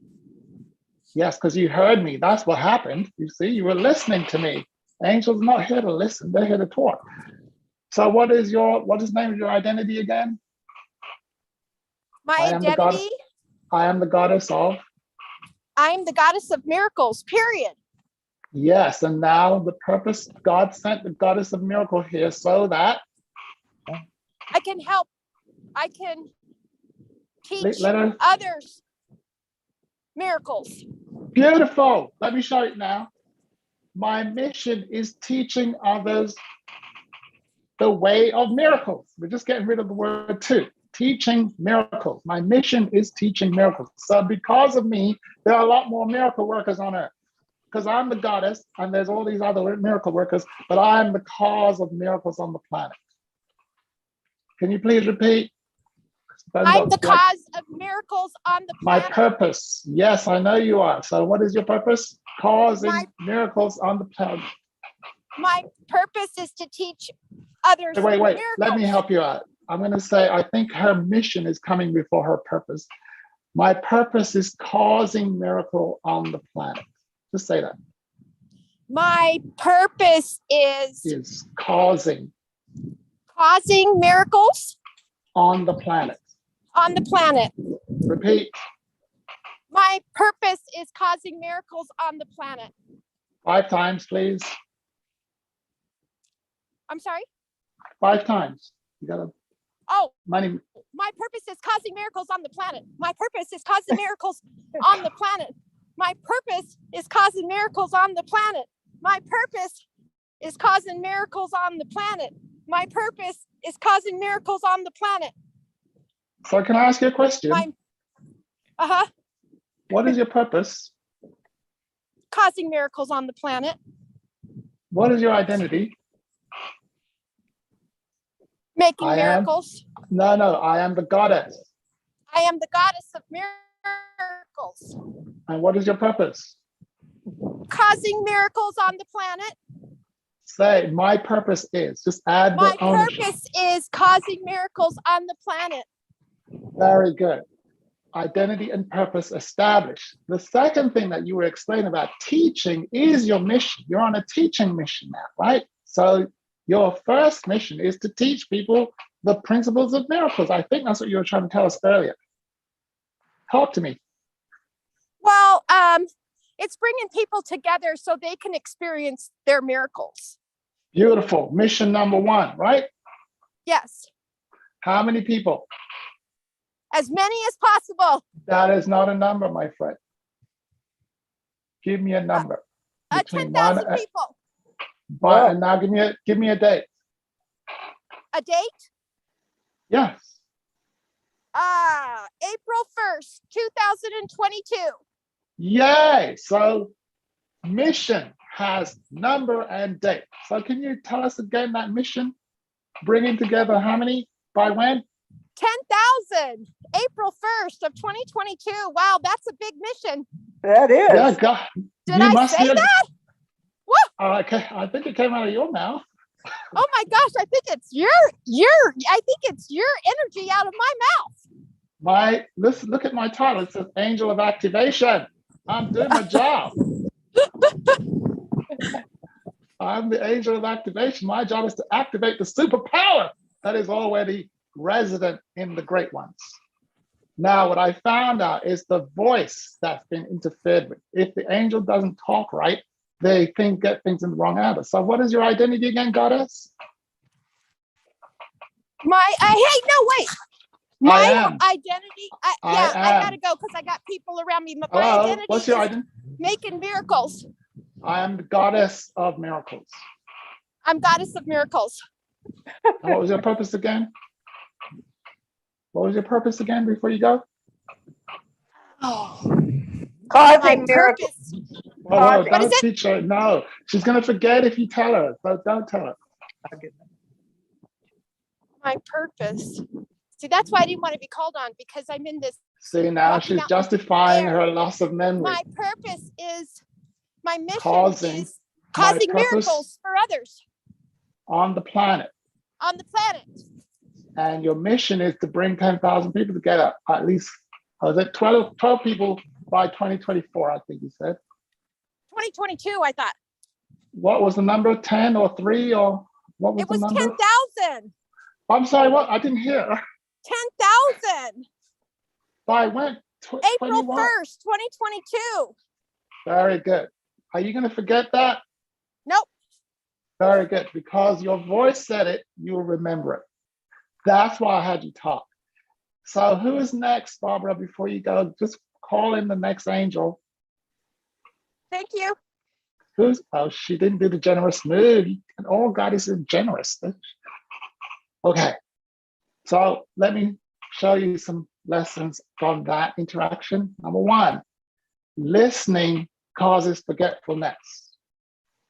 Yes, because you heard me. That's what happened. You see, you were listening to me. Angels are not here to listen. They're here to talk. So what is the name of your identity again? My identity? I am the goddess of? I am the goddess of miracles, period. Yes, and now the purpose, God sent the goddess of miracle here so that I can help, I can teach let her, others miracles. beautiful. Let me show it now. My mission is teaching others the way of miracles. We're just getting rid of the word "to." Teaching miracles. My mission is teaching miracles. So because of me, there are a lot more miracle workers on earth. Because I'm the goddess and there's all these other miracle workers, but I'm the cause of miracles on the planet. Can you please repeat? I'm the cause of miracles on the my planet. purpose. Yes, I know you are. So what is your purpose? Causing miracles on the planet. My purpose is to teach others Wait. miracles. Let me help you out. I'm going to say, I think her mission is coming before her purpose. My purpose is causing miracle on the planet. Just say that. My purpose is causing miracles on the planet. On the planet. Repeat. My purpose is causing miracles on the planet. 5 times, please. I'm sorry? 5 times. You got to. Oh, money. My purpose is causing miracles on the planet. My purpose is causing miracles on the planet. My purpose is causing miracles on the planet. My purpose is causing miracles on the planet. My purpose is causing miracles on the planet. So can I ask you a question? What is your purpose? Causing miracles on the planet. What is your identity? Making miracles. No, I am the goddess. I am the goddess of miracles. And what is your purpose? Causing miracles on the planet. Say, my purpose is. Just add the ownership. My purpose is causing miracles on the planet. Very good. Identity and purpose established. The second thing that you were explaining about teaching is your mission. You're on a teaching mission now, right? So your first mission is to teach people the principles of miracles. I think that's what you were trying to tell us earlier. Talk to me. Well, it's bringing people together so they can experience their miracles. Beautiful. Mission number 1, right? Yes. How many people? As many as possible. That is not a number, my friend. Give me a number. 10,000 people. But and now give me a date. A date? Yes. April 1st, 2022. Yay! So mission has number and date. So can you tell us again that mission? Bringing together how many? By when? 10,000. April 1st of 2022. Wow, that's a big mission. That is. Yeah, God. Did I say that? Woo! Okay, I think it came out of your mouth. Oh my gosh, I think it's your energy out of my mouth. Listen, look at my title. It says Angel of Activation. I'm doing my job. I'm the angel of activation. My job is to activate the superpower that is already resident in the great ones. Now, what I found out is the voice that's been interfered with. If the angel doesn't talk right, they get things in the wrong order. So what is your identity again, goddess? Hey, no, wait. My identity, I gotta go because I got people around me. But my identity what's your is identity? making miracles. I am the goddess of miracles. I'm goddess of miracles. And what was your purpose again? What was your purpose again before you go? Oh, Causing my miracles. purpose. Well, What don't teach her. No, she's going to forget if you tell her. So don't tell her. My purpose. See, that's why I didn't want to be called on, because I'm in this. See, now Rocky she's Mountain justifying air. her loss of memory. My purpose is, my mission Causing is causing my purpose miracles for others on the planet. on the planet. And your mission is to bring 10,000 people together, at least, was it 12 people by 2024, I think you said. 2022, I thought. What was the number, 10 or 3 or what was It was the number? 10,000. I'm sorry, what? I didn't hear. 10,000. By when? April 21? 1st, 2022. Very good. Are you going to forget that? Nope. Very good. Because your voice said it, you'll remember it. That's why I had you talk. So who is next, Barbara, before you go? Just call in the next angel. Thank you. She didn't do the generous move. And all goddesses are generous. Okay. So let me show you some lessons from that interaction. Number 1, listening causes forgetfulness.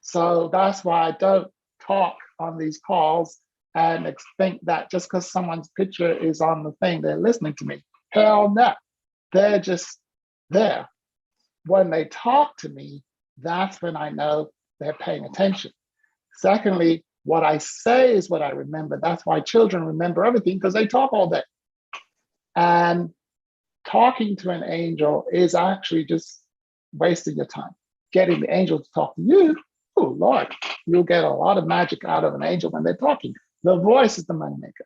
So that's why I don't talk on these calls and think that just because someone's picture is on the thing, they're listening to me. Hell no. They're just there. When they talk to me, that's when I know they're paying attention. Secondly, what I say is what I remember. That's why children remember everything, because they talk all day. And talking to an angel is actually just wasting your time. Getting the angel to talk to you, oh Lord, you'll get a lot of magic out of an angel when they're talking. The voice is the moneymaker.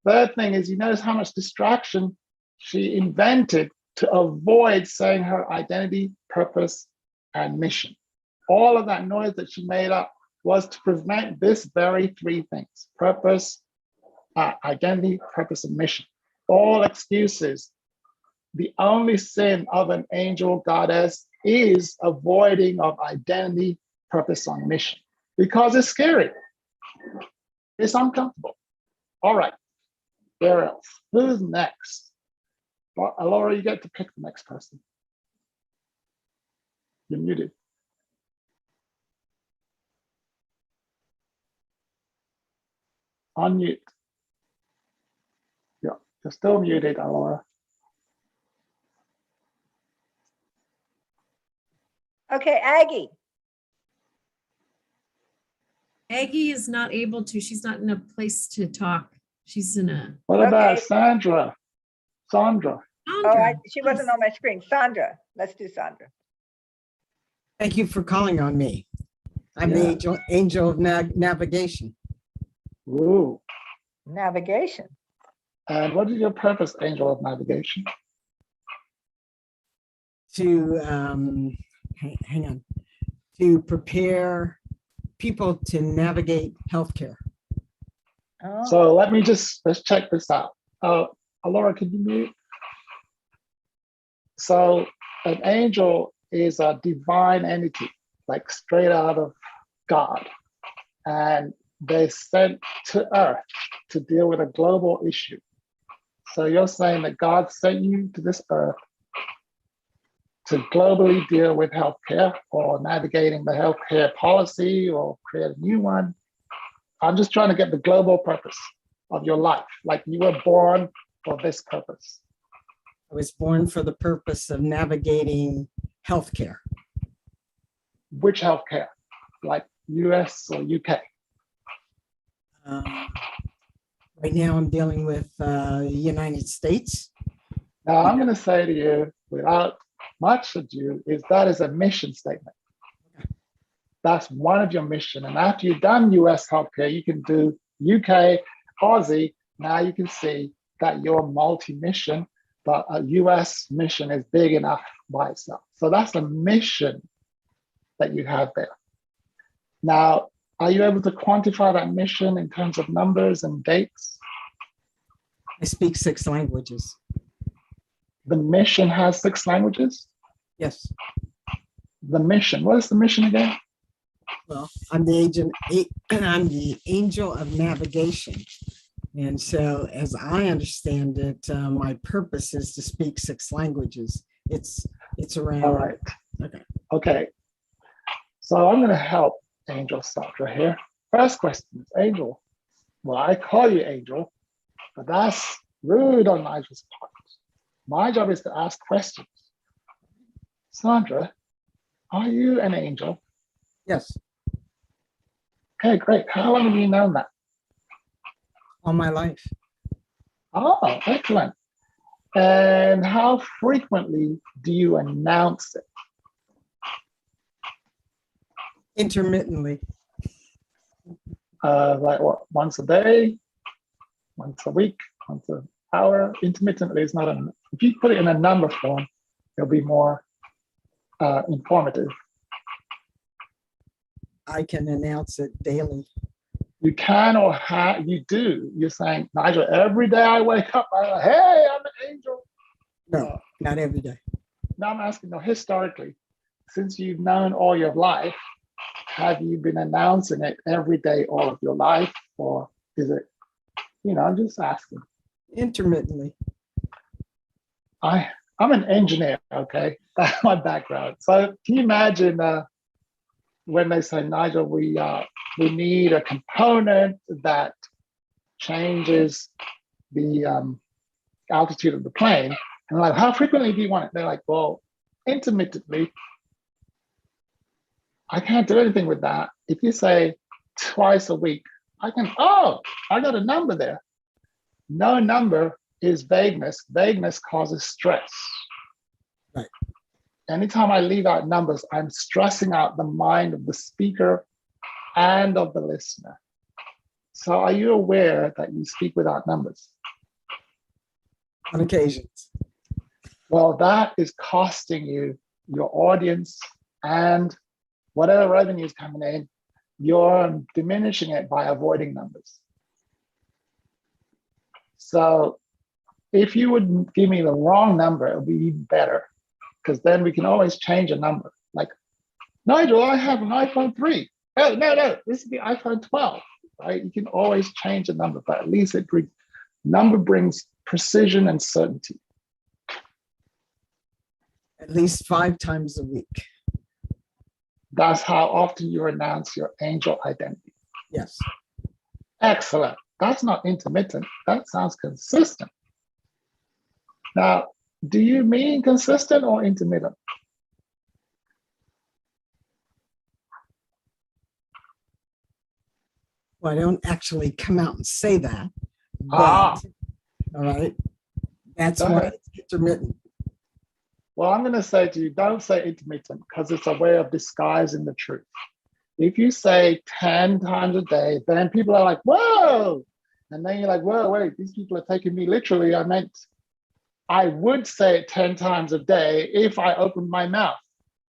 Third thing is, you notice how much distraction she invented to avoid saying her identity, purpose, and mission. All of that noise that she made up was to prevent this very 3 things: purpose, identity, purpose, and mission. All excuses. The only sin of an angel goddess is avoiding of identity, purpose, and mission, because it's scary. It's uncomfortable. All right, where else? Who's next? Well, Laura, you get to pick the next person. You're muted. Unmute. Yeah, you're still muted, Laura. Okay, Aggie. Aggie is not able to. She's not in a place to talk. She's in a. What about Okay. Sandra? Sandra. She wasn't on my screen. Sandra, let's do Sandra. Thank you for calling on me. I'm the angel of navigation. Ooh. Navigation. And what is your purpose, angel of navigation? To hang on, to prepare people to navigate healthcare. Oh. So let's check this out. Laura, can you mute? So an angel is a divine entity, like straight out of God. And they're sent to Earth to deal with a global issue. So you're saying that God sent you to this Earth to globally deal with healthcare, or navigating the healthcare policy, or create a new one. I'm just trying to get the global purpose of your life. Like, you were born for this purpose. I was born for the purpose of navigating healthcare. Which healthcare? Like US or UK? Right now I'm dealing with the United States. Now I'm going to say to you, without much ado, is that is a mission statement. That's one of your mission. And after you've done US healthcare, you can do UK, Aussie. Now you can see that you're multi-mission, but a US mission is big enough by itself. So that's the mission that you have there. Now, are you able to quantify that mission in terms of numbers and dates? I speak 6 languages. The mission has 6 languages? Yes. The mission, what is the mission again? Well, I'm the angel of navigation. And so as I understand it, my purpose is to speak 6 languages. It's around. All right. Okay. So I'm going to help Angel start right here. First question is Angel. Well, I call you Angel, but that's rude on Nigel's part. My job is to ask questions. Sandra, are you an angel? Yes. Okay, great. How long have you known that? All my life. Oh, excellent. And how frequently do you announce it? Intermittently. Like what, once a day, once a week, once an hour? Intermittently is not enough. If you put it in a number form, it'll be more informative. I can announce it daily. You can or you do. You're saying, Nigel, every day I wake up, I'm like, hey, I'm an angel. No, not every day. Now I'm asking, no, historically, since you've known all your life, have you been announcing it every day all of your life? Or is it, I'm just asking. Intermittently. I'm an engineer, okay? That's my background. So can you imagine when they say, Nigel, we need a component that changes the altitude of the plane. And like, how frequently do you want it? They're like, well, intermittently. I can't do anything with that. If you say twice a week, I got a number there. No number is vagueness. Vagueness causes stress. Right. Anytime I leave out numbers, I'm stressing out the mind of the speaker and of the listener. So are you aware that you speak without numbers? On occasions. Well, that is costing you your audience and whatever revenue is coming in, you're diminishing it by avoiding numbers. So if you would give me the wrong number, it would be even better, because then we can always change a number. Like, Nigel, I have an iPhone 3. Oh, no, this is the iPhone 12, right? You can always change a number, but at least number brings precision and certainty. At least 5 times a week. That's how often you announce your angel identity. Yes. Excellent. That's not intermittent. That sounds consistent. Now, do you mean consistent or intermittent? Well, I don't actually come out and say that. But, Ah. All right. That's Go why ahead. it's intermittent. Well, I'm going to say to you, don't say intermittent, because it's a way of disguising the truth. If you say 10 times a day, then people are like, whoa. And then you're like, whoa, wait, these people are taking me literally. I would say it 10 times a day if I opened my mouth.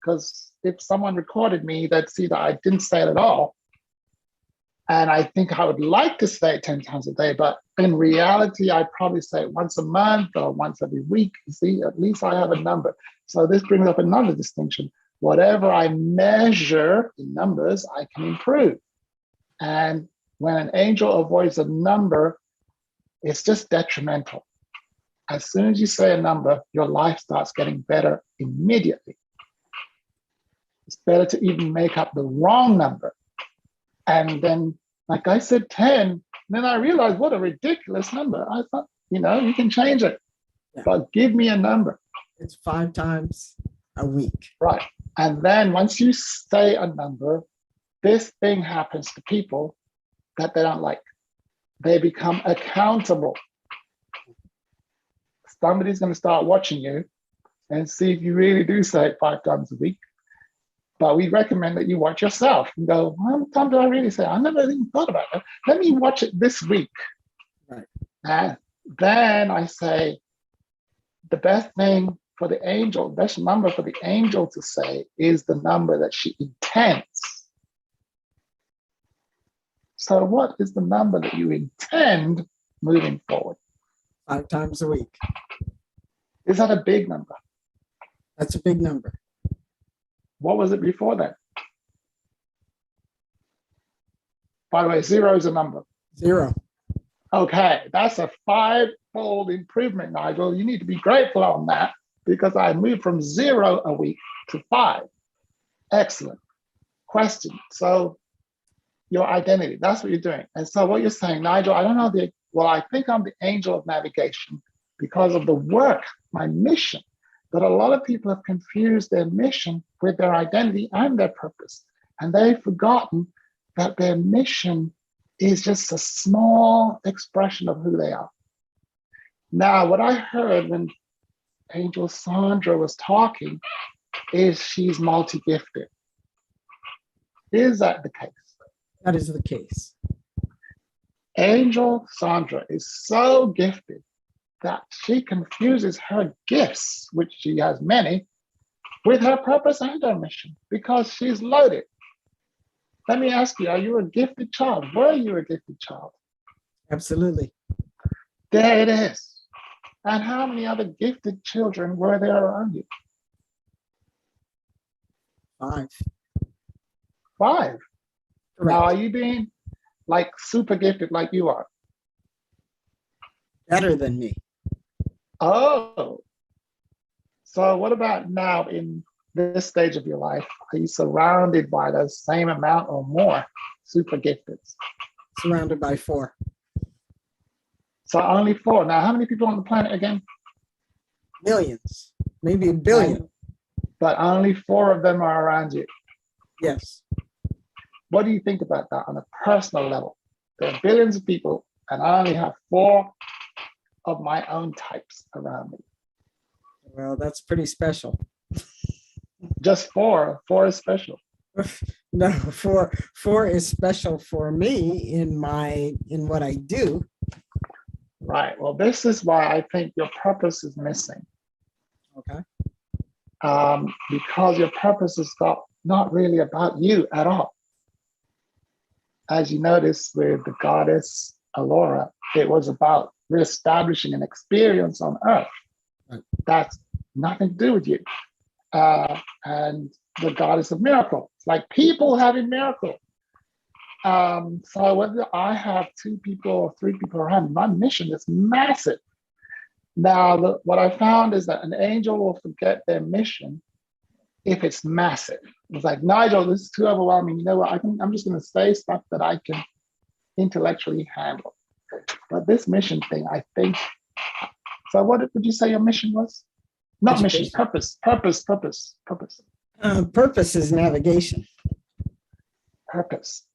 Because if someone recorded me, they'd see that I didn't say it at all. And I think I would like to say it 10 times a day, but in reality, I probably say it once a month or once every week. You see, at least I have a number. So this brings up another distinction. Whatever I measure in numbers, I can improve. And when an angel avoids a number, it's just detrimental. As soon as you say a number, your life starts getting better immediately. It's better to even make up the wrong number. And then, like I said, 10, then I realized what a ridiculous number. I thought, you can change it, but give me a number. It's 5 times a week. Right. And then once you say a number, this thing happens to people that they don't like. They become accountable. Somebody's going to start watching you and see if you really do say it 5 times a week. But we recommend that you watch yourself and go, how many times do I really say? I never even thought about that. Let me watch it this week. Right. And then I say, the best thing for the angel, best number for the angel to say is the number that she intends. So what is the number that you intend moving forward? 5 times a week. Is that a big number? That's a big number. What was it before that? By the way, 0 is a number. 0. Okay, that's a 5-fold improvement, Nigel. You need to be grateful on that because I moved from 0 a week to 5. Excellent. Question. So your identity, that's what you're doing. And so what you're saying, Nigel, I don't know well, I think I'm the angel of navigation because of the work, my mission, that a lot of people have confused their mission with their identity and their purpose. And they've forgotten that their mission is just a small expression of who they are. Now, what I heard when Angel Sandra was talking is she's multi-gifted. Is that the case? That is the case. Angel Sandra is so gifted that she confuses her gifts, which she has many, with her purpose and her mission because she's loaded. Let me ask you, are you a gifted child? Were you a gifted child? Absolutely. There it is. And how many other gifted children were there around you? 5. 5. Correct. Now, are you being like super gifted like you are? Better than me. Oh. So what about now in this stage of your life? Are you surrounded by the same amount or more super gifted? Surrounded by 4. So only 4. Now, how many people on the planet again? Millions. Maybe a billion. But only 4 of them are around you. Yes. What do you think about that on a personal level? There are billions of people, and I only have 4 of my own types around me. Well, that's pretty special. Just 4. 4 is special. No, 4 is special for me in what I do. Right. Well, this is why I think your purpose is missing. Okay. Because your purpose is not really about you at all. As you notice with the goddess Alora, it was about reestablishing an experience on Earth. Right. That's nothing to do with you. And the goddess of miracle. It's like people having miracles. So whether I have 2 people or 3 people around, my mission is massive. Now, what I found is that an angel will forget their mission if it's massive. It's like, Nigel, this is too overwhelming. You know what? I'm just going to say stuff that I can intellectually handle. But this mission thing, I think. So, what would you say your mission was? Not Education. mission, purpose. Purpose. Purpose is navigation. Purpose.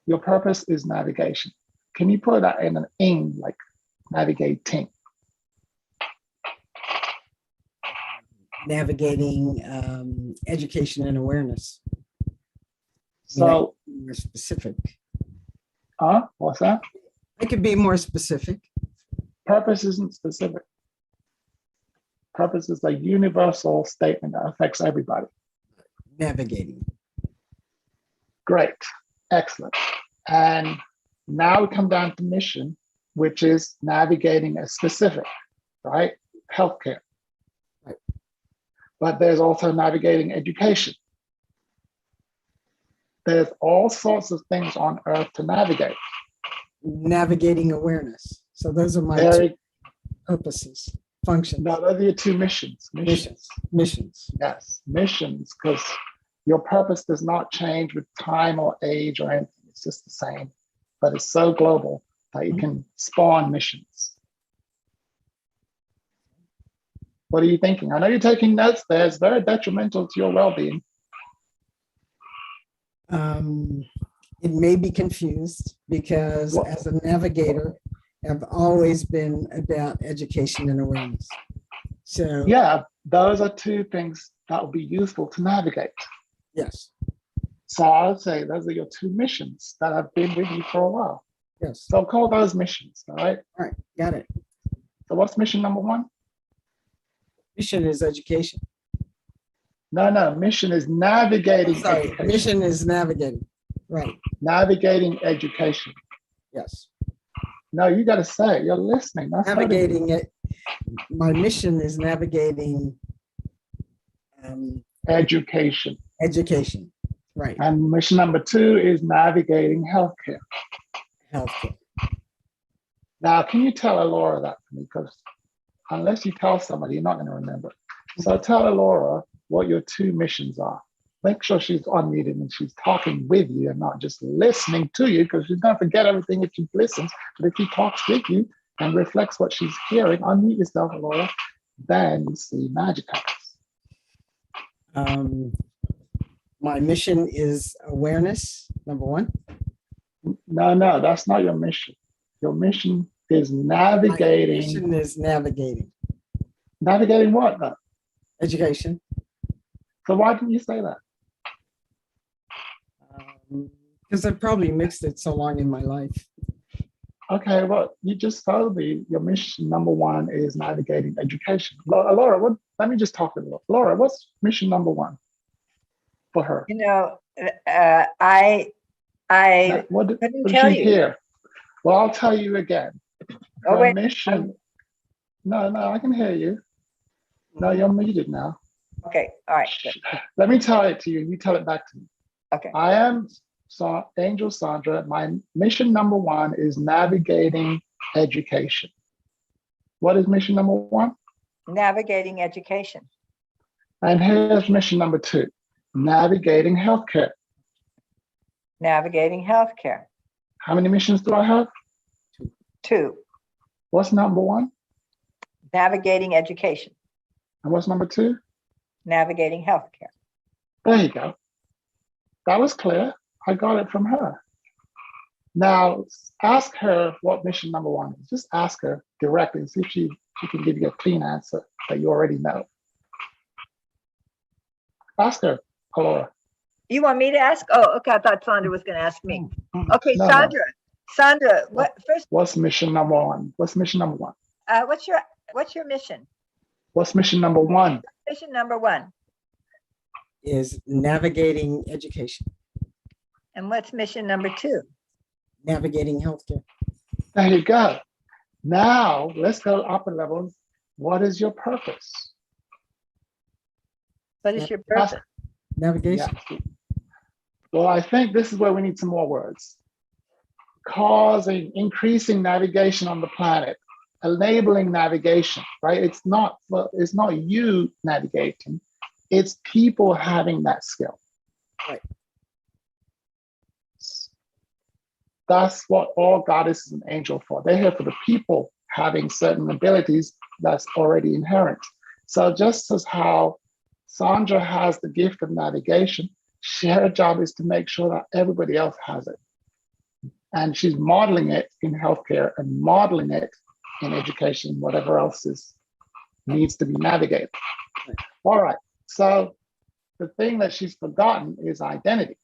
Your purpose is navigation. Can you put that in an ing, like navigating? Navigating education and awareness. So, More specific. what's that? I could be more specific. Purpose isn't specific. Purpose is a universal statement that affects everybody. Navigating. Great. Excellent. And now we come down to mission, which is navigating a specific, right? Healthcare. Right. But there's also navigating education. There's all sorts of things on Earth to navigate. Navigating awareness. So those are my 2 purposes, functions. No, those are your 2 missions. Missions. Yes, missions, because your purpose does not change with time or age or anything. It's just the same, but it's so global that you can spawn missions. What are you thinking? I know you're taking notes there. It's very detrimental to your well-being. It may be confused because as a navigator, I've always been about education and awareness. So Yeah, those are two things that will be useful to navigate. Yes, So I would say those are your two missions that have been with you for a while. yes. So call those missions, all right? All right, got it. So what's mission number one? Mission is education. No, mission is navigating Sorry, education. mission is navigating. Right, Navigating education. yes. No, you got to say it. You're listening. That's hurting you. Navigating it. My mission is navigating Education. education. Right, And mission number two is navigating healthcare. healthcare. Now, can you tell Laura that for me? Because unless you tell somebody, you're not going to remember. So tell Laura what your two missions are. Make sure she's unmuted and she's talking with you and not just listening to you, because she's going to forget everything if she listens. But if she talks with you and reflects what she's hearing, unmute yourself, Laura, then you see magic happens. My mission is awareness, number one. No, that's not your mission. Your mission is My navigating. mission is navigating Navigating what? Though? education. So why didn't you say that? Because I probably mixed it so long in my life. Okay, well, you just told me your mission number one is navigating education. Laura, let me just talk to Laura. Laura, what's mission number one for her? You know, I What couldn't did tell she you. hear? Well, I'll tell you again. Oh, Her wait. mission. No, I can hear you. No, you're muted now. Okay, all right, good. Let me tell it to you. You tell it back to me. Okay. I am Angel Sandra. My mission number one is navigating education. What is mission number one? Navigating education. And here's mission number two, navigating healthcare. Navigating healthcare. How many missions do I have? 2, What's number one? navigating education. And what's number two? Navigating healthcare. There you go. That was clear. I got it from her. Now, ask her what mission number one is. Just ask her directly and see if she can give you a clean answer that you already know. Ask her, Laura. You want me to ask? Oh, okay. I thought Sandra was going to ask me. Okay, No, Sandra. Sandra, what first? What's mission number one? What's mission number one? What's your mission? What's mission number one? Mission number one. Is navigating education, And what's mission number 2? navigating healthcare. There you go. Now, let's go up a level. What is your purpose? What is your Ask- purpose? Navigation. Yeah. Well, I think this is where we need some more words. Causing, increasing navigation on the planet, enabling navigation, right? It's not you navigating, it's people having that skill. Right. That's what all goddesses and angels for. They're here for the people having certain abilities that's already inherent. So just as how Sandra has the gift of navigation, her job is to make sure that everybody else has it. And she's modeling it in healthcare and modeling it in education, whatever else needs to be navigated. All right, so the thing that she's forgotten is identity.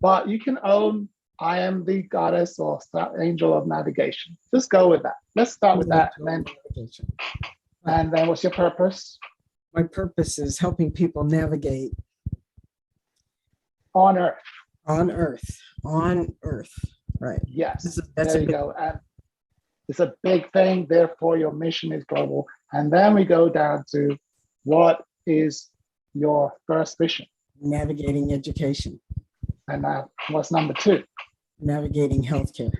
But you can own, I am the goddess or angel of navigation. Just go with that. Let's start with that. And then what's your purpose? My purpose is helping people navigate On Earth. on Earth, right? Yes, That's there a you big, go. And it's a big thing, therefore your mission is global. And then we go down to what is your first mission? navigating education, And what's number 2? navigating healthcare.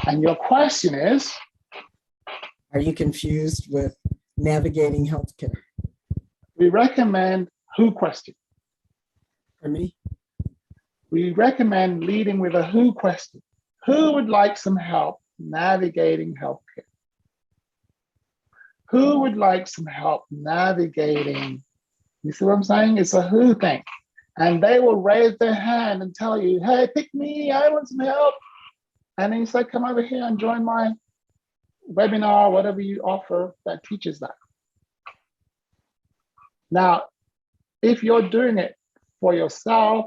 And your question is, Are you confused with navigating healthcare? we recommend who question. For me, We recommend leading with a who question. Who would like some help navigating healthcare? Who would like some help navigating? You see what I'm saying? It's a who thing. And they will raise their hand and tell you, hey, pick me, I want some help. And then you say, come over here and join my webinar, whatever you offer that teaches that. Now, if you're doing it for yourself,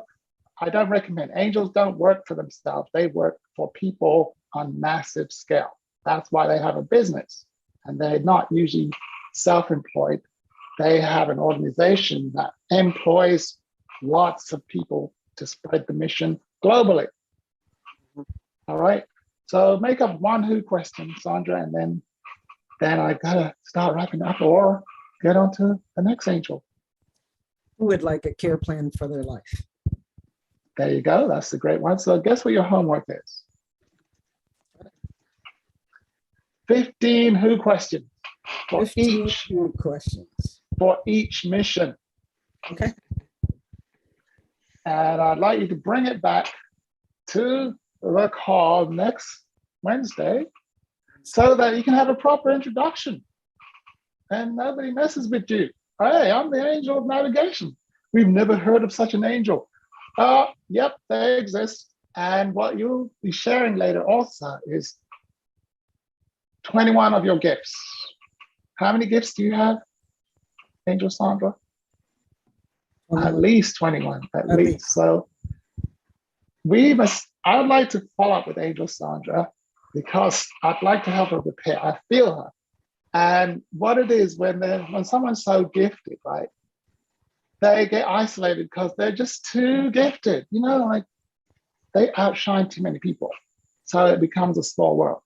I don't recommend. Angels don't work for themselves. They work for people on massive scale. That's why they have a business. And they're not usually self-employed. They have an organization that employs lots of people to spread the mission globally. All right. So make up one who question, Sandra, and then I gotta start wrapping up or get on to the next angel. Who would like a care plan for their life? There you go. That's a great one. So guess what your homework is? 15 who questions for 15 each who questions. for each mission. Okay. And I'd like you to bring it back to the call next Wednesday so that you can have a proper introduction and nobody messes with you. Hey, I'm the angel of navigation. We've never heard of such an angel. Yep, they exist. And what you'll be sharing later also is 21 of your gifts. How many gifts do you have, Angel Sandra? At least 21, at least. So I would like to follow up with Angel Sandra because I'd like to help her prepare. I feel her. And what it is when someone's so gifted, right? They get isolated because they're just too gifted, like they outshine too many people. So it becomes a small world.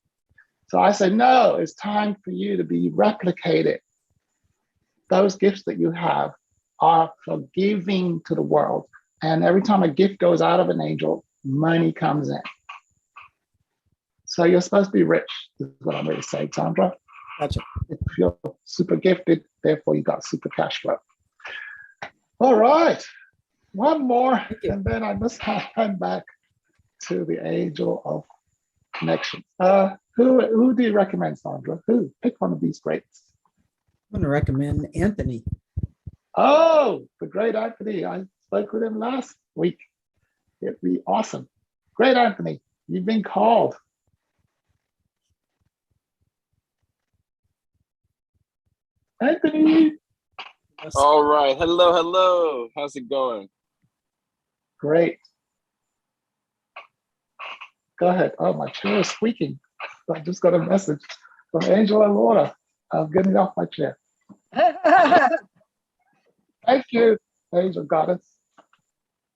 So I say, no, it's time for you to be replicated. Those gifts that you have are for giving to the world. And every time a gift goes out of an angel, money comes in. So you're supposed to be rich, is what I'm really saying, Sandra. Gotcha. If you're super gifted, therefore you got super cash flow. All right, one more, and then I must hand back to the angel of connection. Who do you recommend, Sandra? Who? Pick one of these greats. I'm going to recommend Anthony. Oh, the great Anthony. I spoke with him last week. It'd be awesome. Great Anthony, you've been called. Anthony. All right. Hello. How's it going? Great. Go ahead. Oh, my chair is squeaking. I just got a message from Angel and Laura. I'm getting off my chair. Thank you, Angel Goddess.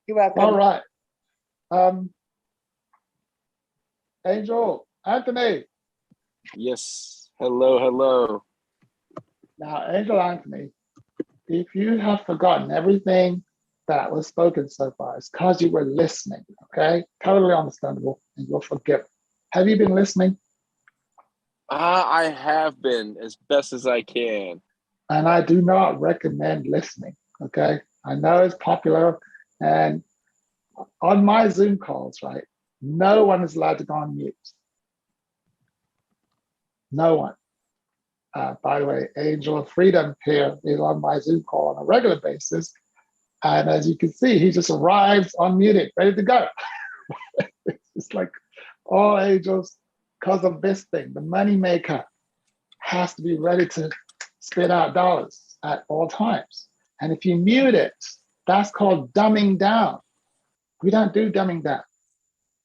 You're welcome. All right. Angel, Anthony. Yes. Hello. Now, Angel Anthony, if you have forgotten everything that was spoken so far, it's because you were listening, okay? Totally understandable, and you'll forgive. Have you been listening? I have been as best as I can. And I do not recommend listening, okay? I know it's popular, and on my Zoom calls, right, no one is allowed to go on mute. No one. By the way, Angel of Freedom here is on my Zoom call on a regular basis. And as you can see, he just arrives unmuted, ready to go. It's like all angels, because of this thing, the Moneymaker has to be ready to spit out dollars at all times. And if you mute it, that's called dumbing down. We don't do dumbing down.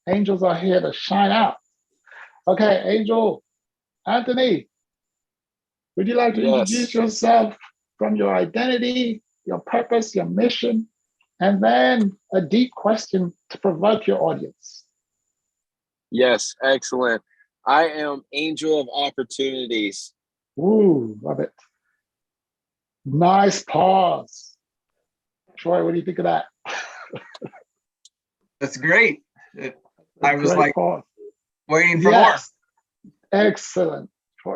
Angels are here to shine out. Okay, Angel Anthony, would you like to introduce yourself from your identity, your purpose, your mission, and then a deep question to provoke your audience? Yes, excellent. I am Angel of Opportunities. Ooh, love it. Nice pause. Troy, what do you think of that? That's great. I was like pause. waiting for more. Excellent.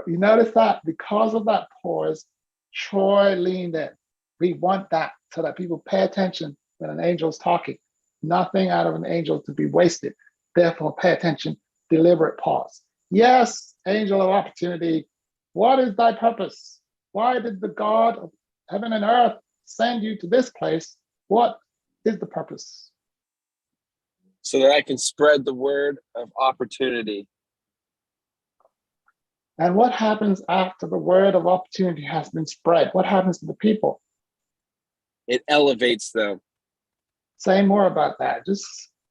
You notice that because of that pause, Troy leaned in. We want that so that people pay attention when an angel's talking. Nothing out of an angel to be wasted. Therefore, pay attention, deliberate pause. Yes, angel of opportunity, what is thy purpose? Why did the God of heaven and earth send you to this place? What is the purpose? So that I can spread the word of opportunity. And what happens after the word of opportunity has been spread? What happens to the people? It elevates them. Say more about that. Just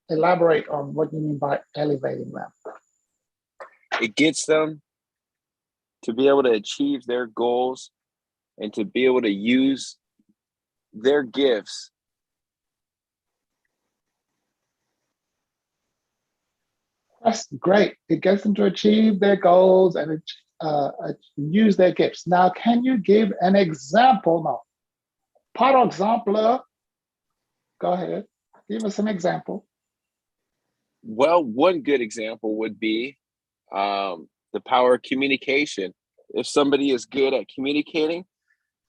elaborate on what you mean by elevating them. It gets them to be able to achieve their goals and to be able to use their gifts. That's great. It gets them to achieve their goals and use their gifts. Now, can you give an example now? Par exemple, go ahead. Give us an example. Well, one good example would be the power of communication. If somebody is good at communicating,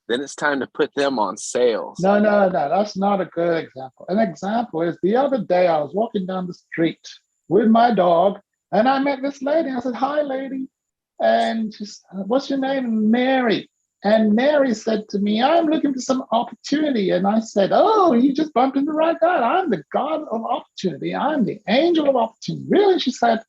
then it's time to put them on sales. No, that's not a good example. An example is the other day I was walking down the street with my dog and I met this lady. I said, "Hi, lady." And she said, "What's your name?" "Mary." And Mary said to me, "I'm looking for some opportunity." And I said, "Oh, you just bumped into the right guy. I'm the God of opportunity. I'm the angel of opportunity." "Really?" She said,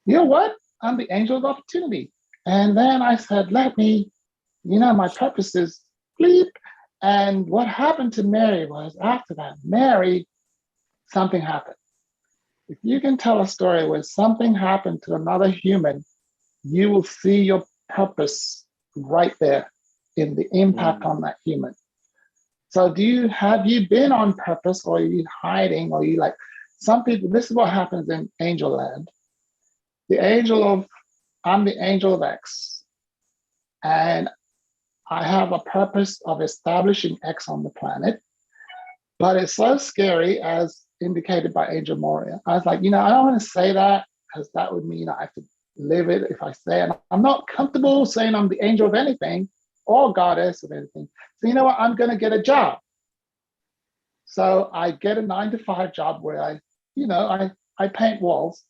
"You know what? I'm the angel of opportunity." And then I said, my purpose is bleep. And what happened to Mary was after that, Mary, something happened. If you can tell a story where something happened to another human, you will see your purpose right there in the impact on that human. So have you been on purpose, or are you hiding, or you like some people? This is what happens in angel land. I'm the angel of X, and I have a purpose of establishing X on the planet, but it's so scary, as indicated by Angel Moria. I was like, I don't want to say that because that would mean I have to live it if I say it. I'm not comfortable saying I'm the angel of anything or goddess of anything. So you know what? I'm going to get a job. So I get a 9-to-5 job where I paint walls,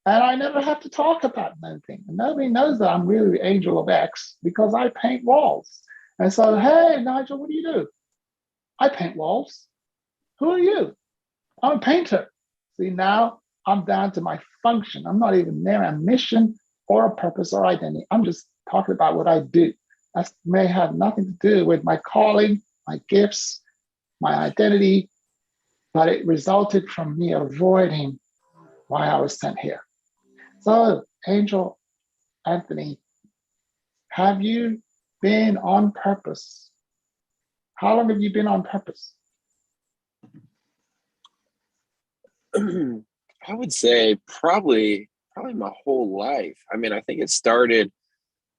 and I never have to talk about anything. And nobody knows that I'm really the angel of X because I paint walls. And so, "Hey, Nigel, what do you do?" "I paint walls." "Who are you?" "I'm a painter." See, now I'm down to my function. I'm not even near a mission or a purpose or identity. I'm just talking about what I do. That may have nothing to do with my calling, my gifts, my identity, but it resulted from me avoiding why I was sent here. So, Angel Anthony, have you been on purpose? How long have you been on purpose? I would say probably my whole life. I mean, I think it started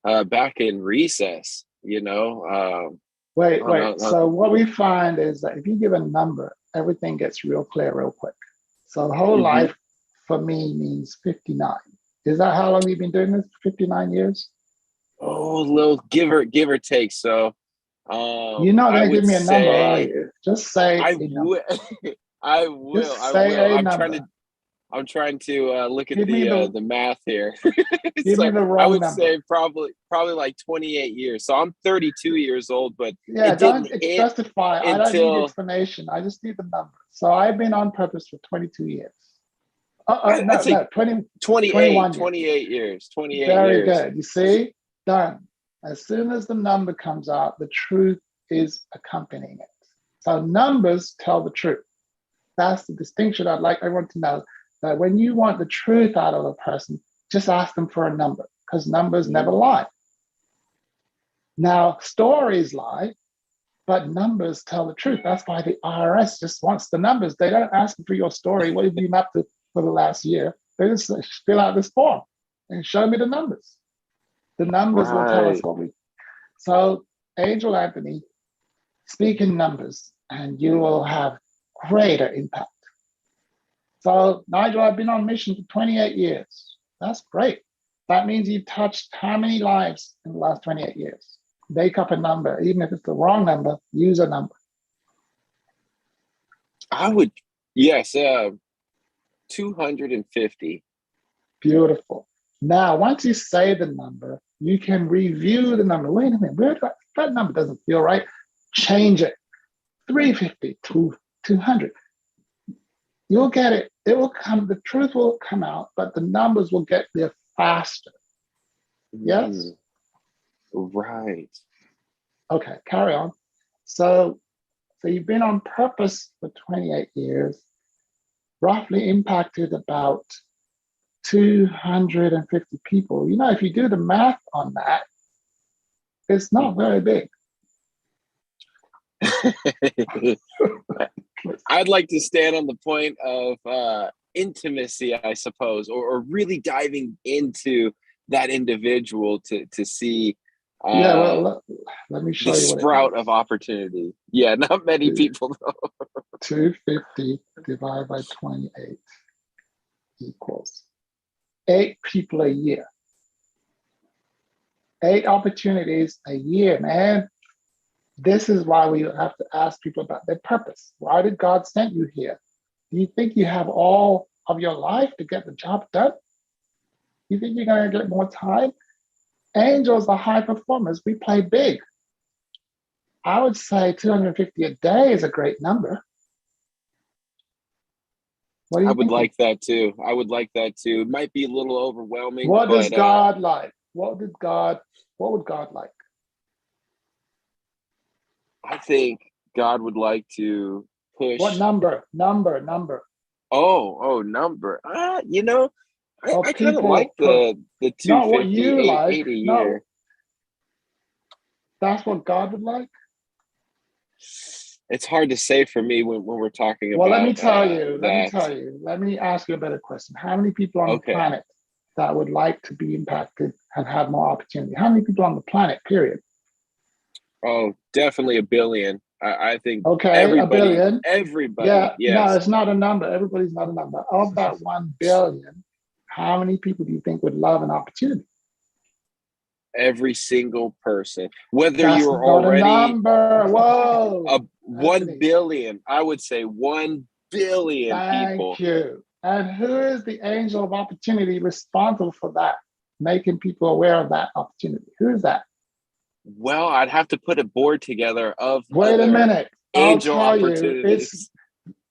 back in recess, Wait. So what we find is that if you give a number, everything gets real clear real quick. So the whole life for me means 59. Is that how long you've been doing this? 59 years? Oh, a little give or take. So you're not going to give me a number, are you? Just say I a number. I will. Just I say will. a number. I'm trying to look at Give me the math here. Give me the wrong I would number. say probably like 28 years. So I'm 32 years old, but yeah, it didn't don't justify. I don't need explanation. I just need the number. So I've been on purpose for 22 years. No, 28 years. 28 Very years. good. You see, done. As soon as the number comes out, the truth is accompanying it. So numbers tell the truth. That's the distinction I'd like everyone to know, that when you want the truth out of a person, just ask them for a number, because numbers never lie. Now, stories lie, but numbers tell the truth. That's why the IRS just wants the numbers. They don't ask for your story. What have you been up to for the last year? They just fill out this form and show me the numbers. The numbers will tell us what we. So, Angel Anthony, speak in numbers, and you will have greater impact. So, Nigel, I've been on mission for 28 years. That's great. That means you've touched how many lives in the last 28 years? Make up a number. Even if it's the wrong number, use a number. I would, yes, 250. Beautiful. Now, once you say the number, you can review the number. Wait a minute, that number doesn't feel right. Change it. 350 to 200. You'll get it. It will come. The truth will come out, but the numbers will get there faster. Yes? Right. Okay, carry on. So you've been on purpose for 28 years, roughly impacted about 250 people. You know, if you do the math on that, it's not very big. I'd like to stand on the point of intimacy, I suppose, or really diving into that individual to see Yeah, well, let me show the you what it sprout means. of opportunity. Yeah, not many people know. 250 divided by 28 equals 8 people a year. 8 opportunities a year, man. This is why we have to ask people about their purpose. Why did God send you here? Do you think you have all of your life to get the job done? You think you're going to get more time? Angels are high performers. We play big. I would say 250 a day is a great number. What do I you would think? like that too. I would like that too. It might be a little overwhelming, What does but God like? What would God like? I think God would like to push. What number? Number. Oh, number. You know, Of I kind of people like the not what 250, you like. 8 a No, year. that's what God would like. It's hard to say for me when we're talking Well, about let me tell you. that. Let me ask you a better question. How many people on the Okay. planet that would like to be impacted and have more opportunity? How many people on the planet, period? Oh, definitely a billion. I think Okay, a everybody, billion. Yeah, no, yes. it's not a number. Everybody's not a number. Of that 1 billion, how many people do you think would love an opportunity? Every single person, whether That's you're not a already number. Whoa. 1 Anthony, billion, I would say 1 billion thank people. you. And who is the angel of opportunity responsible for that? Making people aware of that opportunity. Who is that? Well, I'd have to put a board together of Wait a other minute. I'll angel tell you. opportunities.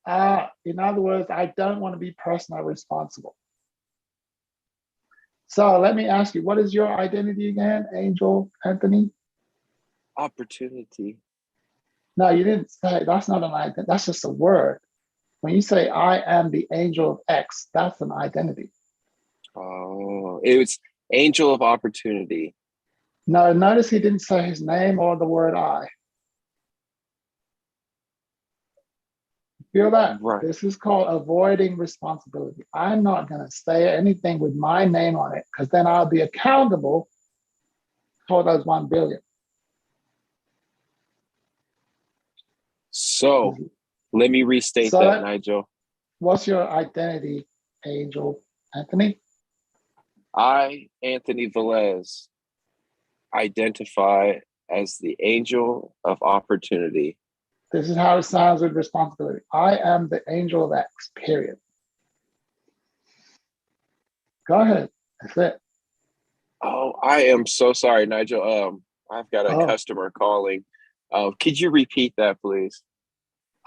In other words, I don't want to be personally responsible. So let me ask you, what is your identity again, Angel Anthony? Opportunity. No, you didn't say. That's not an identity. That's just a word. When you say I am the angel of X, that's an identity. Oh, it was angel of opportunity. No, notice he didn't say his name or the word I. Feel that? Right. This is called avoiding responsibility. I'm not going to say anything with my name on it because then I'll be accountable for those 1 billion. So let me restate that, Nigel. What's your identity, Angel Anthony? I, Anthony Velez, identify as the angel of opportunity. This is how it sounds with responsibility. I am the angel of X, period. Go ahead. That's it. Oh, I am so sorry, Nigel. I've got a customer calling. Could you repeat that, please?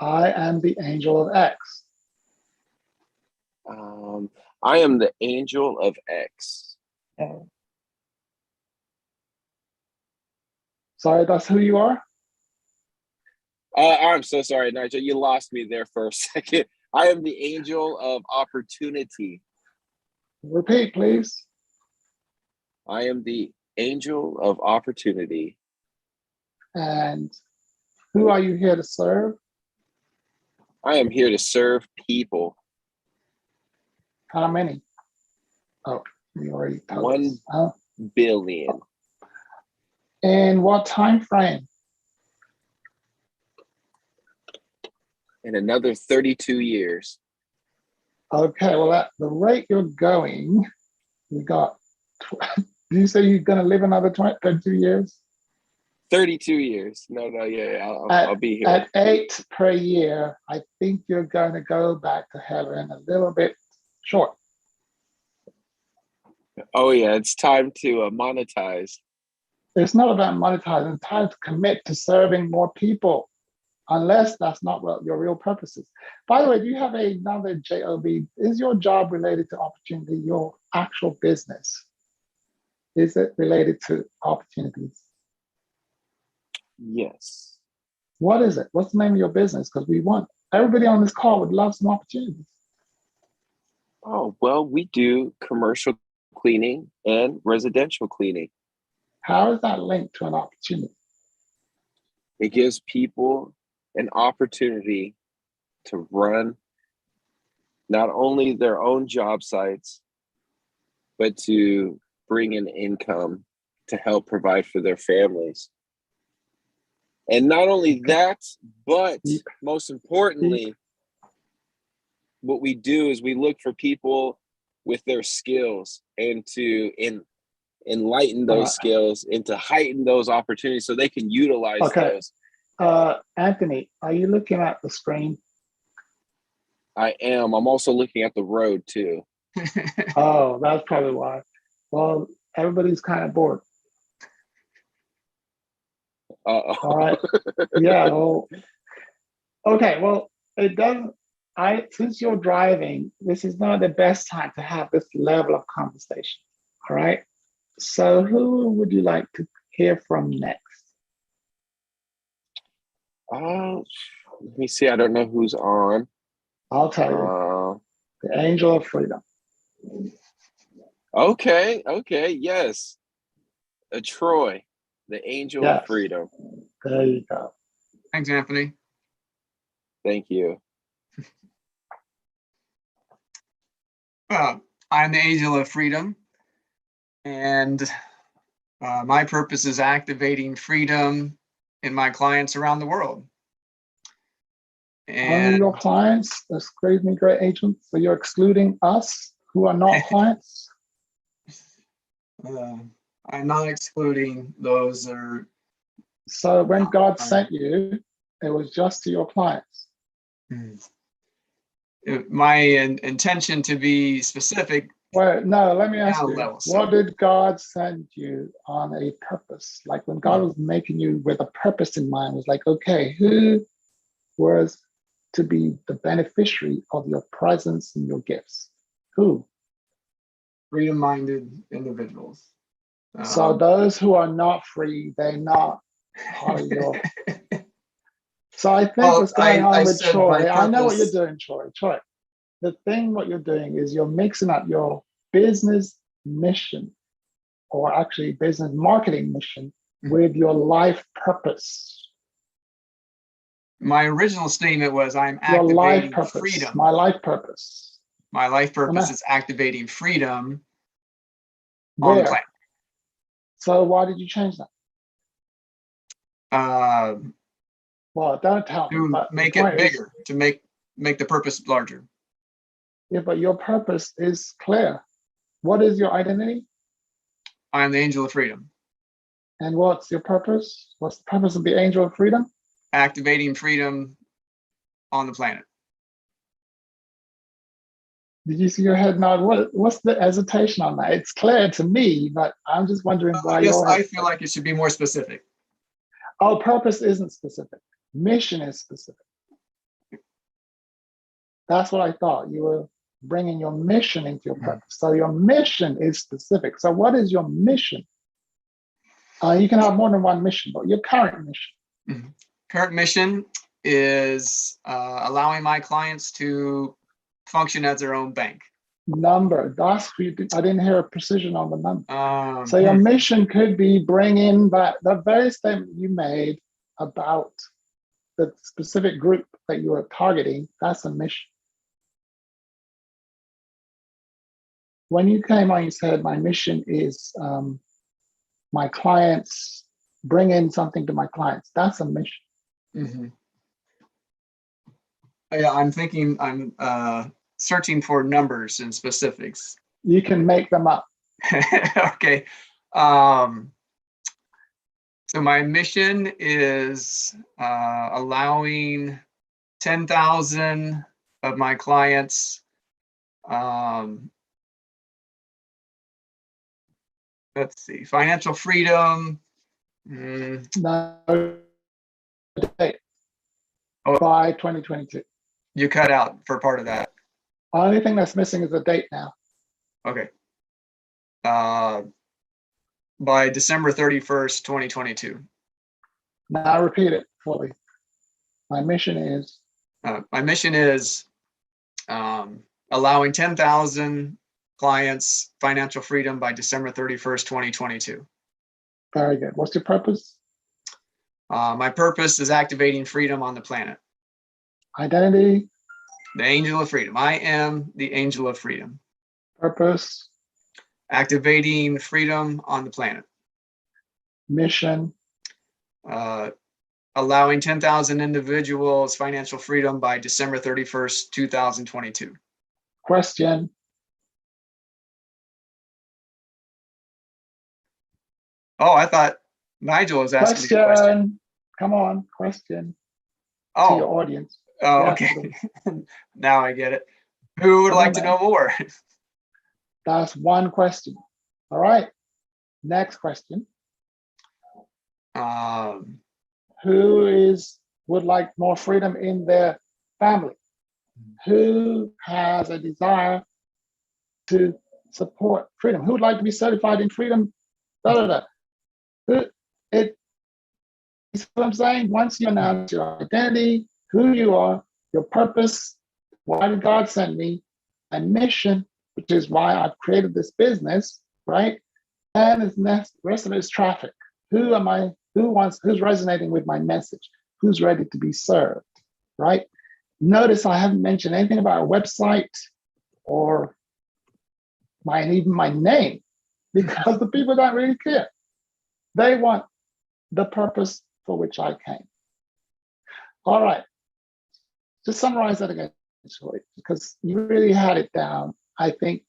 I am the angel of X. I am the angel of X. Sorry, that's who you are? I'm so sorry, Nigel. You lost me there for a second. I am the angel of opportunity. Repeat, please. I am the angel of opportunity. And who are you here to serve? I am here to serve people. How many? Oh, you already told 1 us. billion. In what time frame? In another 32 years. Okay, well, at the rate you're going, you got, do you say you're going to live another 22 years? 32 years. No, yeah, I'll be here. At 8 per year, I think you're going to go back to heaven a little bit short. Oh, yeah, it's time to monetize. It's not about monetizing, it's time to commit to serving more people, unless that's not what your real purpose is. By the way, do you have another job? Is your job related to opportunity, your actual business? Is it related to opportunities? Yes. What is it? What's the name of your business? Because everybody on this call would love some opportunities. Oh, well, we do commercial cleaning and residential cleaning. How is that linked to an opportunity? It gives people an opportunity to run not only their own job sites, but to bring in income to help provide for their families. And not only that, but most importantly, what we do is we look for people with their skills and to enlighten those skills and to heighten those opportunities so they can utilize those. Anthony, are you looking at the screen? I am. I'm also looking at the road too. Oh, that's probably why. Well, everybody's kind of bored. Uh-oh. All right. Yeah. Well, okay. Well, it doesn't. Since you're driving, this is not the best time to have this level of conversation. All right. So, who would you like to hear from next? Let me see. I don't know who's on. I'll tell you. The Angel of Freedom. Okay. Yes. Troy, the Angel of Freedom. There you go. Thanks, Anthony. Thank you. Well, I'm the Angel of Freedom, and my purpose is activating freedom in my clients around the world. And your clients, that's great agents. So you're excluding us who are not clients? I'm not excluding those that are. So when God sent you, it was just to your clients. My intention to be specific. Well, no, let me ask you, what did God send you on a purpose? Like when God was making you with a purpose in mind, it was like, okay, who was to be the beneficiary of your presence and your gifts? Who? Freedom-minded individuals. So those who are not free, they're not part of your. So I think what's going on with Troy, I know what you're doing, Troy. The thing what you're doing is you're mixing up your business mission, or actually business marketing mission, with your life purpose. My original statement was I'm activating freedom. My life purpose. My life purpose is activating freedom on the planet. So why did you change that? Well, don't tell me. To make it bigger, to make the purpose larger. Yeah, but your purpose is clear. What is your identity? I'm the Angel of Freedom. And what's your purpose? What's the purpose of the Angel of Freedom? Activating freedom on the planet. Did you see your head nod? What's the hesitation on that? It's clear to me, but I'm just wondering why. Yes, I feel like it should be more specific. Oh, purpose isn't specific. Mission is specific. That's what I thought. You were bringing your mission into your purpose. So your mission is specific. So what is your mission? You can have more than one mission, but your current mission. Current mission is allowing my clients to function as their own bank. Number. I didn't hear a precision on the number. So your mission could be bringing back the very statement you made about the specific group that you are targeting. That's a mission. When you came on, you said my mission is my clients, bring in something to my clients. That's a mission. Yeah, I'm searching for numbers and specifics. You can make them up. Okay. So my mission is allowing 10,000 of my clients. Let's see, financial freedom. No, by 2022. You cut out for part of that. Only thing that's missing is the date now. Okay. by December 31st, 2022. Now repeat it fully. My mission is. My mission is allowing 10,000 clients financial freedom by December 31st, 2022. Very good. What's your purpose? My purpose is activating freedom on the planet. Identity. The angel of freedom. I am the angel of freedom. Purpose. Activating freedom on the planet. Mission. Allowing 10,000 individuals financial freedom by December 31st, 2022. Question. Oh, I thought Nigel was asking me a question. Come on, question. To Oh, your audience. oh, Yeah. okay. Now I get it. Who would Come like on, to man. know more? That's one question. All right. Next question. Who would like more freedom in their family? Who has a desire to support freedom? Who would like to be certified in freedom? Da, da, da. You see what I'm saying? Once you announce your identity, who you are, your purpose, why did God send me, a mission, which is why I've created this business, right? And the rest of it is traffic. Who am I? Who's resonating with my message? Who's ready to be served, right? Notice I haven't mentioned anything about a website or even my name, because the people don't really care. They want the purpose for which I came. All right, just summarize that again, because you really had it down. I think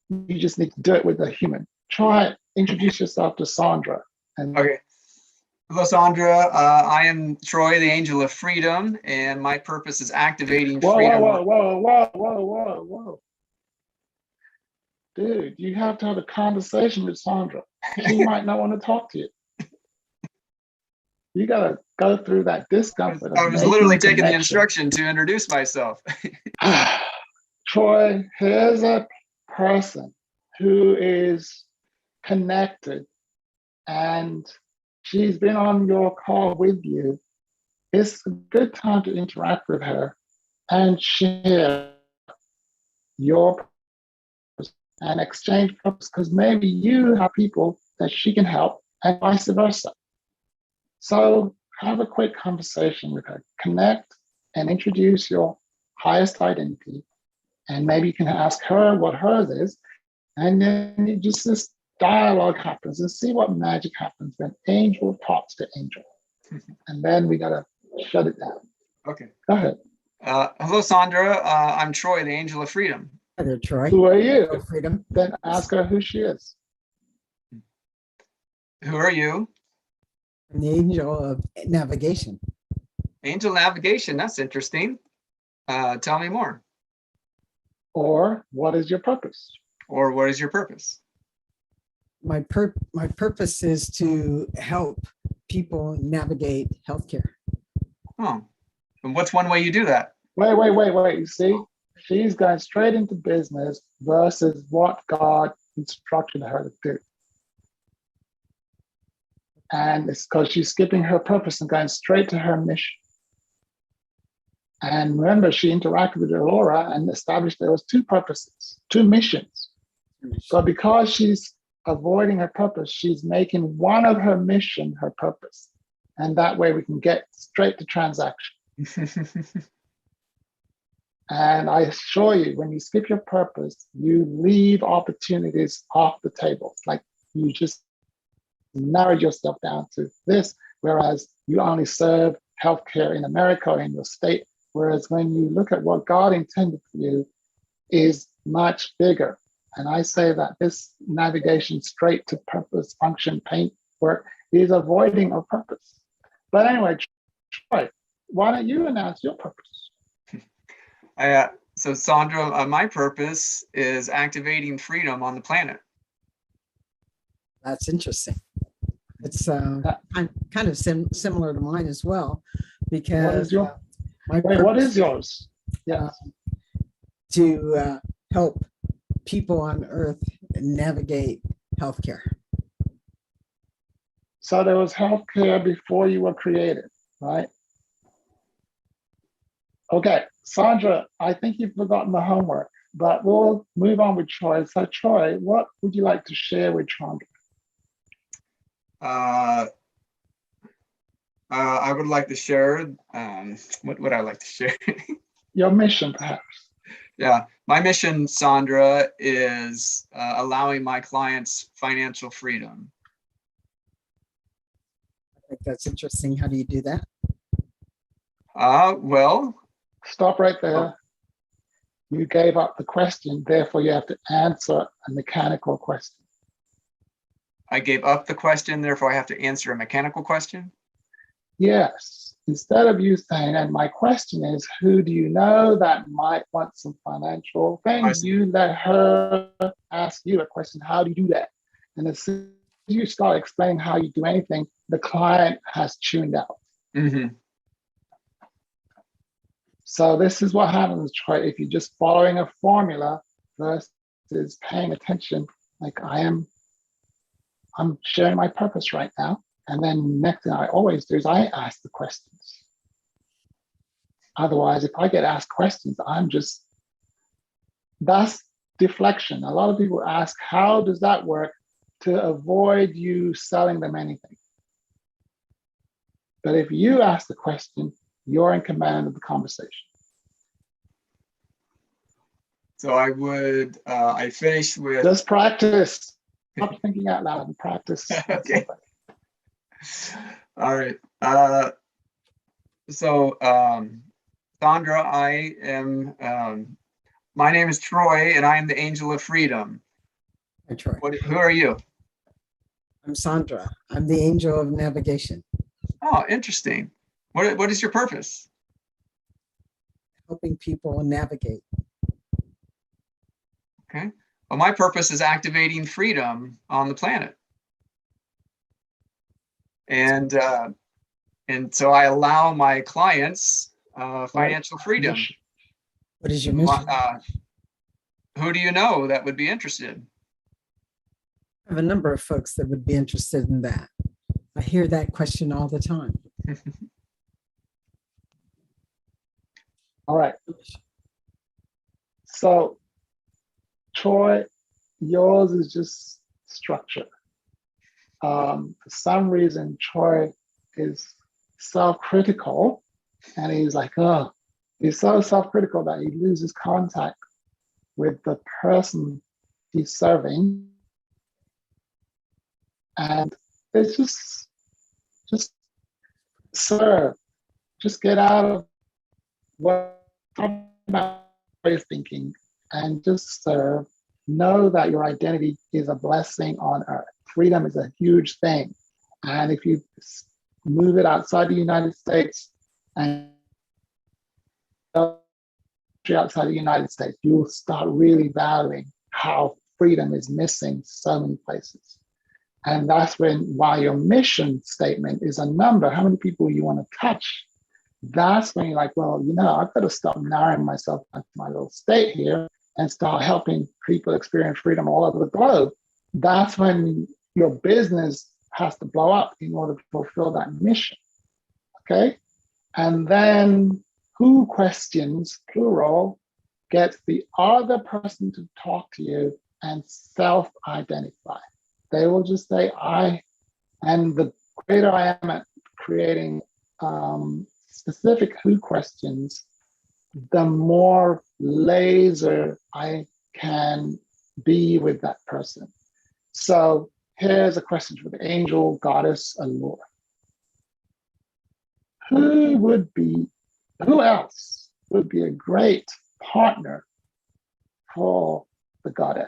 you just need to do it with a human. Try it. Introduce yourself to Sandra. Okay. Hello, Sandra. I am Troy, the angel of freedom, and my purpose is activating freedom. Whoa. Dude, you have to have a conversation with Sandra. She might not want to talk to you. You got to go through that discomfort. I was literally taking the instruction to introduce myself. Troy, here's a person who is connected and she's been on your call with you. It's a good time to interact with her and share your purpose and exchange purpose, because maybe you have people that she can help and vice versa. So have a quick conversation with her, connect and introduce your highest identity. And maybe you can ask her what hers is. And then this dialogue happens, and see what magic happens when angel talks to angel. And then we got to shut it down. Okay. Go ahead. Hello, Sandra. I'm Troy, the angel of freedom. Hi there, Troy. Who are you? Freedom. Then ask her who she is. Who are you? I'm the angel of navigation. Angel navigation. That's interesting. Tell me more. Or what is your purpose? Or what is your purpose? My purpose is to help people navigate healthcare. Oh, and what's one way you do that? Wait. You see, she's going straight into business versus what God instructed her to do. And it's because she's skipping her purpose and going straight to her mission. And remember, she interacted with Laura and established there was two purposes, two missions. So because she's avoiding her purpose, she's making one of her mission her purpose. And that way we can get straight to transaction. And I assure you, when you skip your purpose, you leave opportunities off the table. It's like you just narrowed yourself down to this, whereas you only serve healthcare in America or in your state. Whereas when you look at what God intended for you is much bigger. And I say that this navigation straight to purpose, function, paint work is avoiding of purpose. But anyway, Troy, why don't you announce your purpose? So Sandra, my purpose is activating freedom on the planet. That's interesting. It's kind of similar to mine as well, because what is yours? Yeah, to help people on Earth navigate healthcare. So there was healthcare before you were created, right? Okay, Sandra, I think you've forgotten the homework, but we'll move on with Troy. So Troy, what would you like to share with Chandra? I would like to share, what would I like to share? Your mission, perhaps. Yeah, my mission, Sandra, is allowing my clients financial freedom. I think that's interesting. How do you do that? Well, Stop right there. You gave up the question, therefore you have to answer a mechanical question. I gave up the question, therefore I have to answer a mechanical question. Yes, instead of you saying, and my question is, who do you know that might want some financial thing? You let her ask you a question, how do you do that? And as soon as you start explaining how you do anything, the client has tuned out. Mm-hmm. So this is what happens, Troy, if you're just following a formula versus paying attention, like I'm sharing my purpose right now. And then next thing I always do is I ask the questions. Otherwise, if I get asked questions, that's deflection. A lot of people ask, how does that work to avoid you selling them anything? But if you ask the question, you're in command of the conversation. So I finished with. Just practice. Stop thinking out loud and practice. Okay. All right. So, Sandra, my name is Troy, and I am the Angel of Freedom. Hi, Troy. Who are you? I'm Sandra. I'm the angel of navigation. Oh, interesting. What is your purpose? Helping people navigate. Okay. Well, my purpose is activating freedom on the planet. And so I allow my clients financial freedom. What is your mission? Who do you know that would be interested? I have a number of folks that would be interested in that. I hear that question all the time. All right. So, Troy, yours is just structure. For some reason, Troy is self-critical, and he's like, oh, he's so self-critical that he loses contact with the person he's serving. And it's just serve. Just get out of what you're thinking and just serve. Know that your identity is a blessing on earth. Freedom is a huge thing. And if you move it outside the United States and outside the United States, you'll start really valuing how freedom is missing so many places. And that's while your mission statement is a number, how many people you want to touch, that's when you're like, well, I've got to stop narrowing myself down to my little state here and start helping people experience freedom all over the globe. That's when your business has to blow up in order to fulfill that mission, okay? And then who questions, plural, gets the other person to talk to you and self-identify. They will just say, and the greater I am at creating specific who questions, the more laser I can be with that person. So here's a question for the angel, goddess, allure. Who else would be a great partner for the goddess?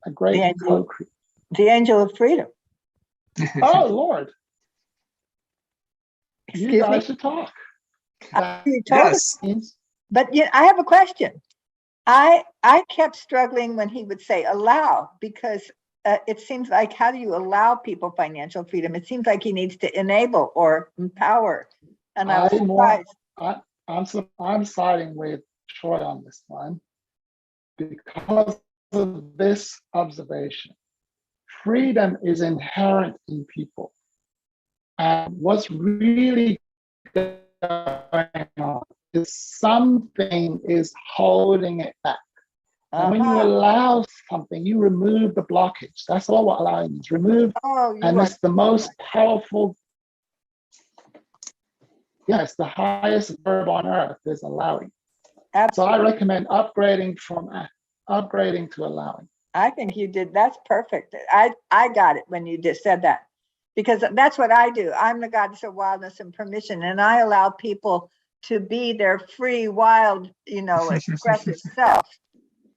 A great co-creator. The angel of freedom. Oh, Lord. Excuse You guys me? should talk. Yes. But I have a question. I kept struggling when he would say allow, because it seems like, how do you allow people financial freedom? It seems like he needs to enable or empower. And I was surprised. I'm siding with Troy on this one because of this observation. Freedom is inherent in people. And what's really going on is something is holding it back. And when you allow something, you remove the blockage. That's all what allowing is. Remove, and it's the most powerful. Yes, the highest verb on earth is allowing. Absolutely. So I recommend upgrading to allowing. I think you did. That's perfect. I got it when you just said that, because that's what I do. I'm the goddess of wildness and permission, and I allow people to be their free, wild, expressive self.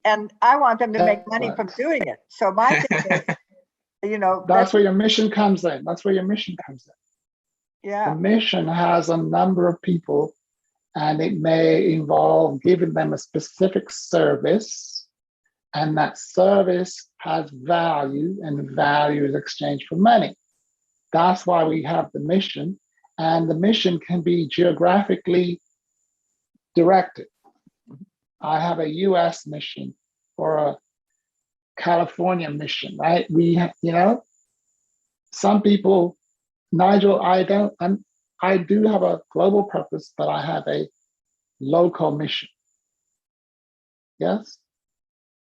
And I want them to make money from doing it. So my thing is, that's where your mission comes in. That's where your mission comes in. Yeah. The mission has a number of people, and it may involve giving them a specific service, and that service has value, and value is exchanged for money. That's why we have the mission, and the mission can be geographically directed. I have a US mission or a California mission, right? We have, some people, Nigel, I do have a global purpose, but I have a local mission. Yes?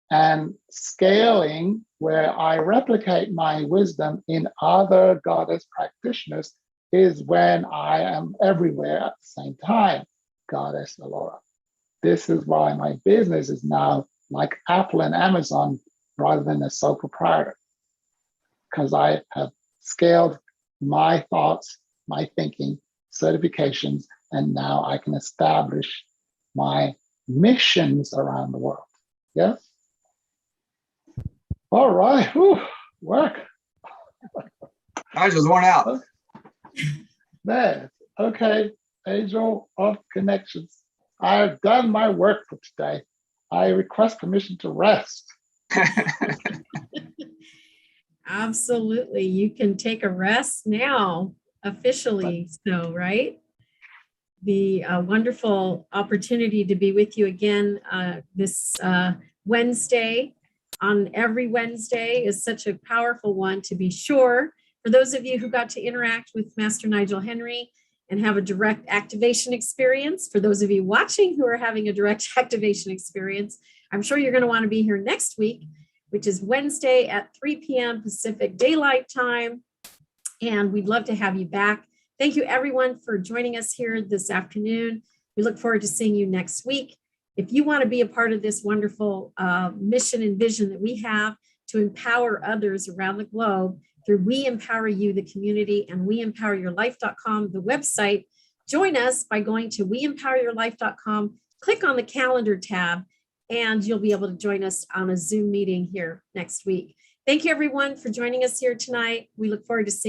And scaling, where I replicate my wisdom in other goddess practitioners, is when I am everywhere at the same time, Goddess Alora. This is why my business is now like Apple and Amazon rather than a sole proprietor, because I have scaled my thoughts, my thinking, certifications, and now I can establish my missions around the world. Yes? All right. Whew. Work. I just worn out. Man. Okay. Angel of Connections. I have done my work for today. I request permission to rest. Absolutely. You can take a rest now, officially. So, right? The wonderful opportunity to be with you again this Wednesday. On every Wednesday is such a powerful one, to be sure. For those of you who got to interact with Master Nigel Henry and have a direct activation experience, for those of you watching who are having a direct activation experience, I'm sure you're going to want to be here next week, which is Wednesday at 3 p.m. Pacific Daylight Time. And we'd love to have you back. Thank you, everyone, for joining us here this afternoon. We look forward to seeing you next week. If you want to be a part of this wonderful mission and vision that we have to empower others around the globe through We Empower You, the community, and WeEmpowerYourLife.com, the website, join us by going to WeEmpowerYourLife.com, click on the calendar tab, and you'll be able to join us on a Zoom meeting here next week. Thank you, everyone, for joining us here tonight. We look forward to seeing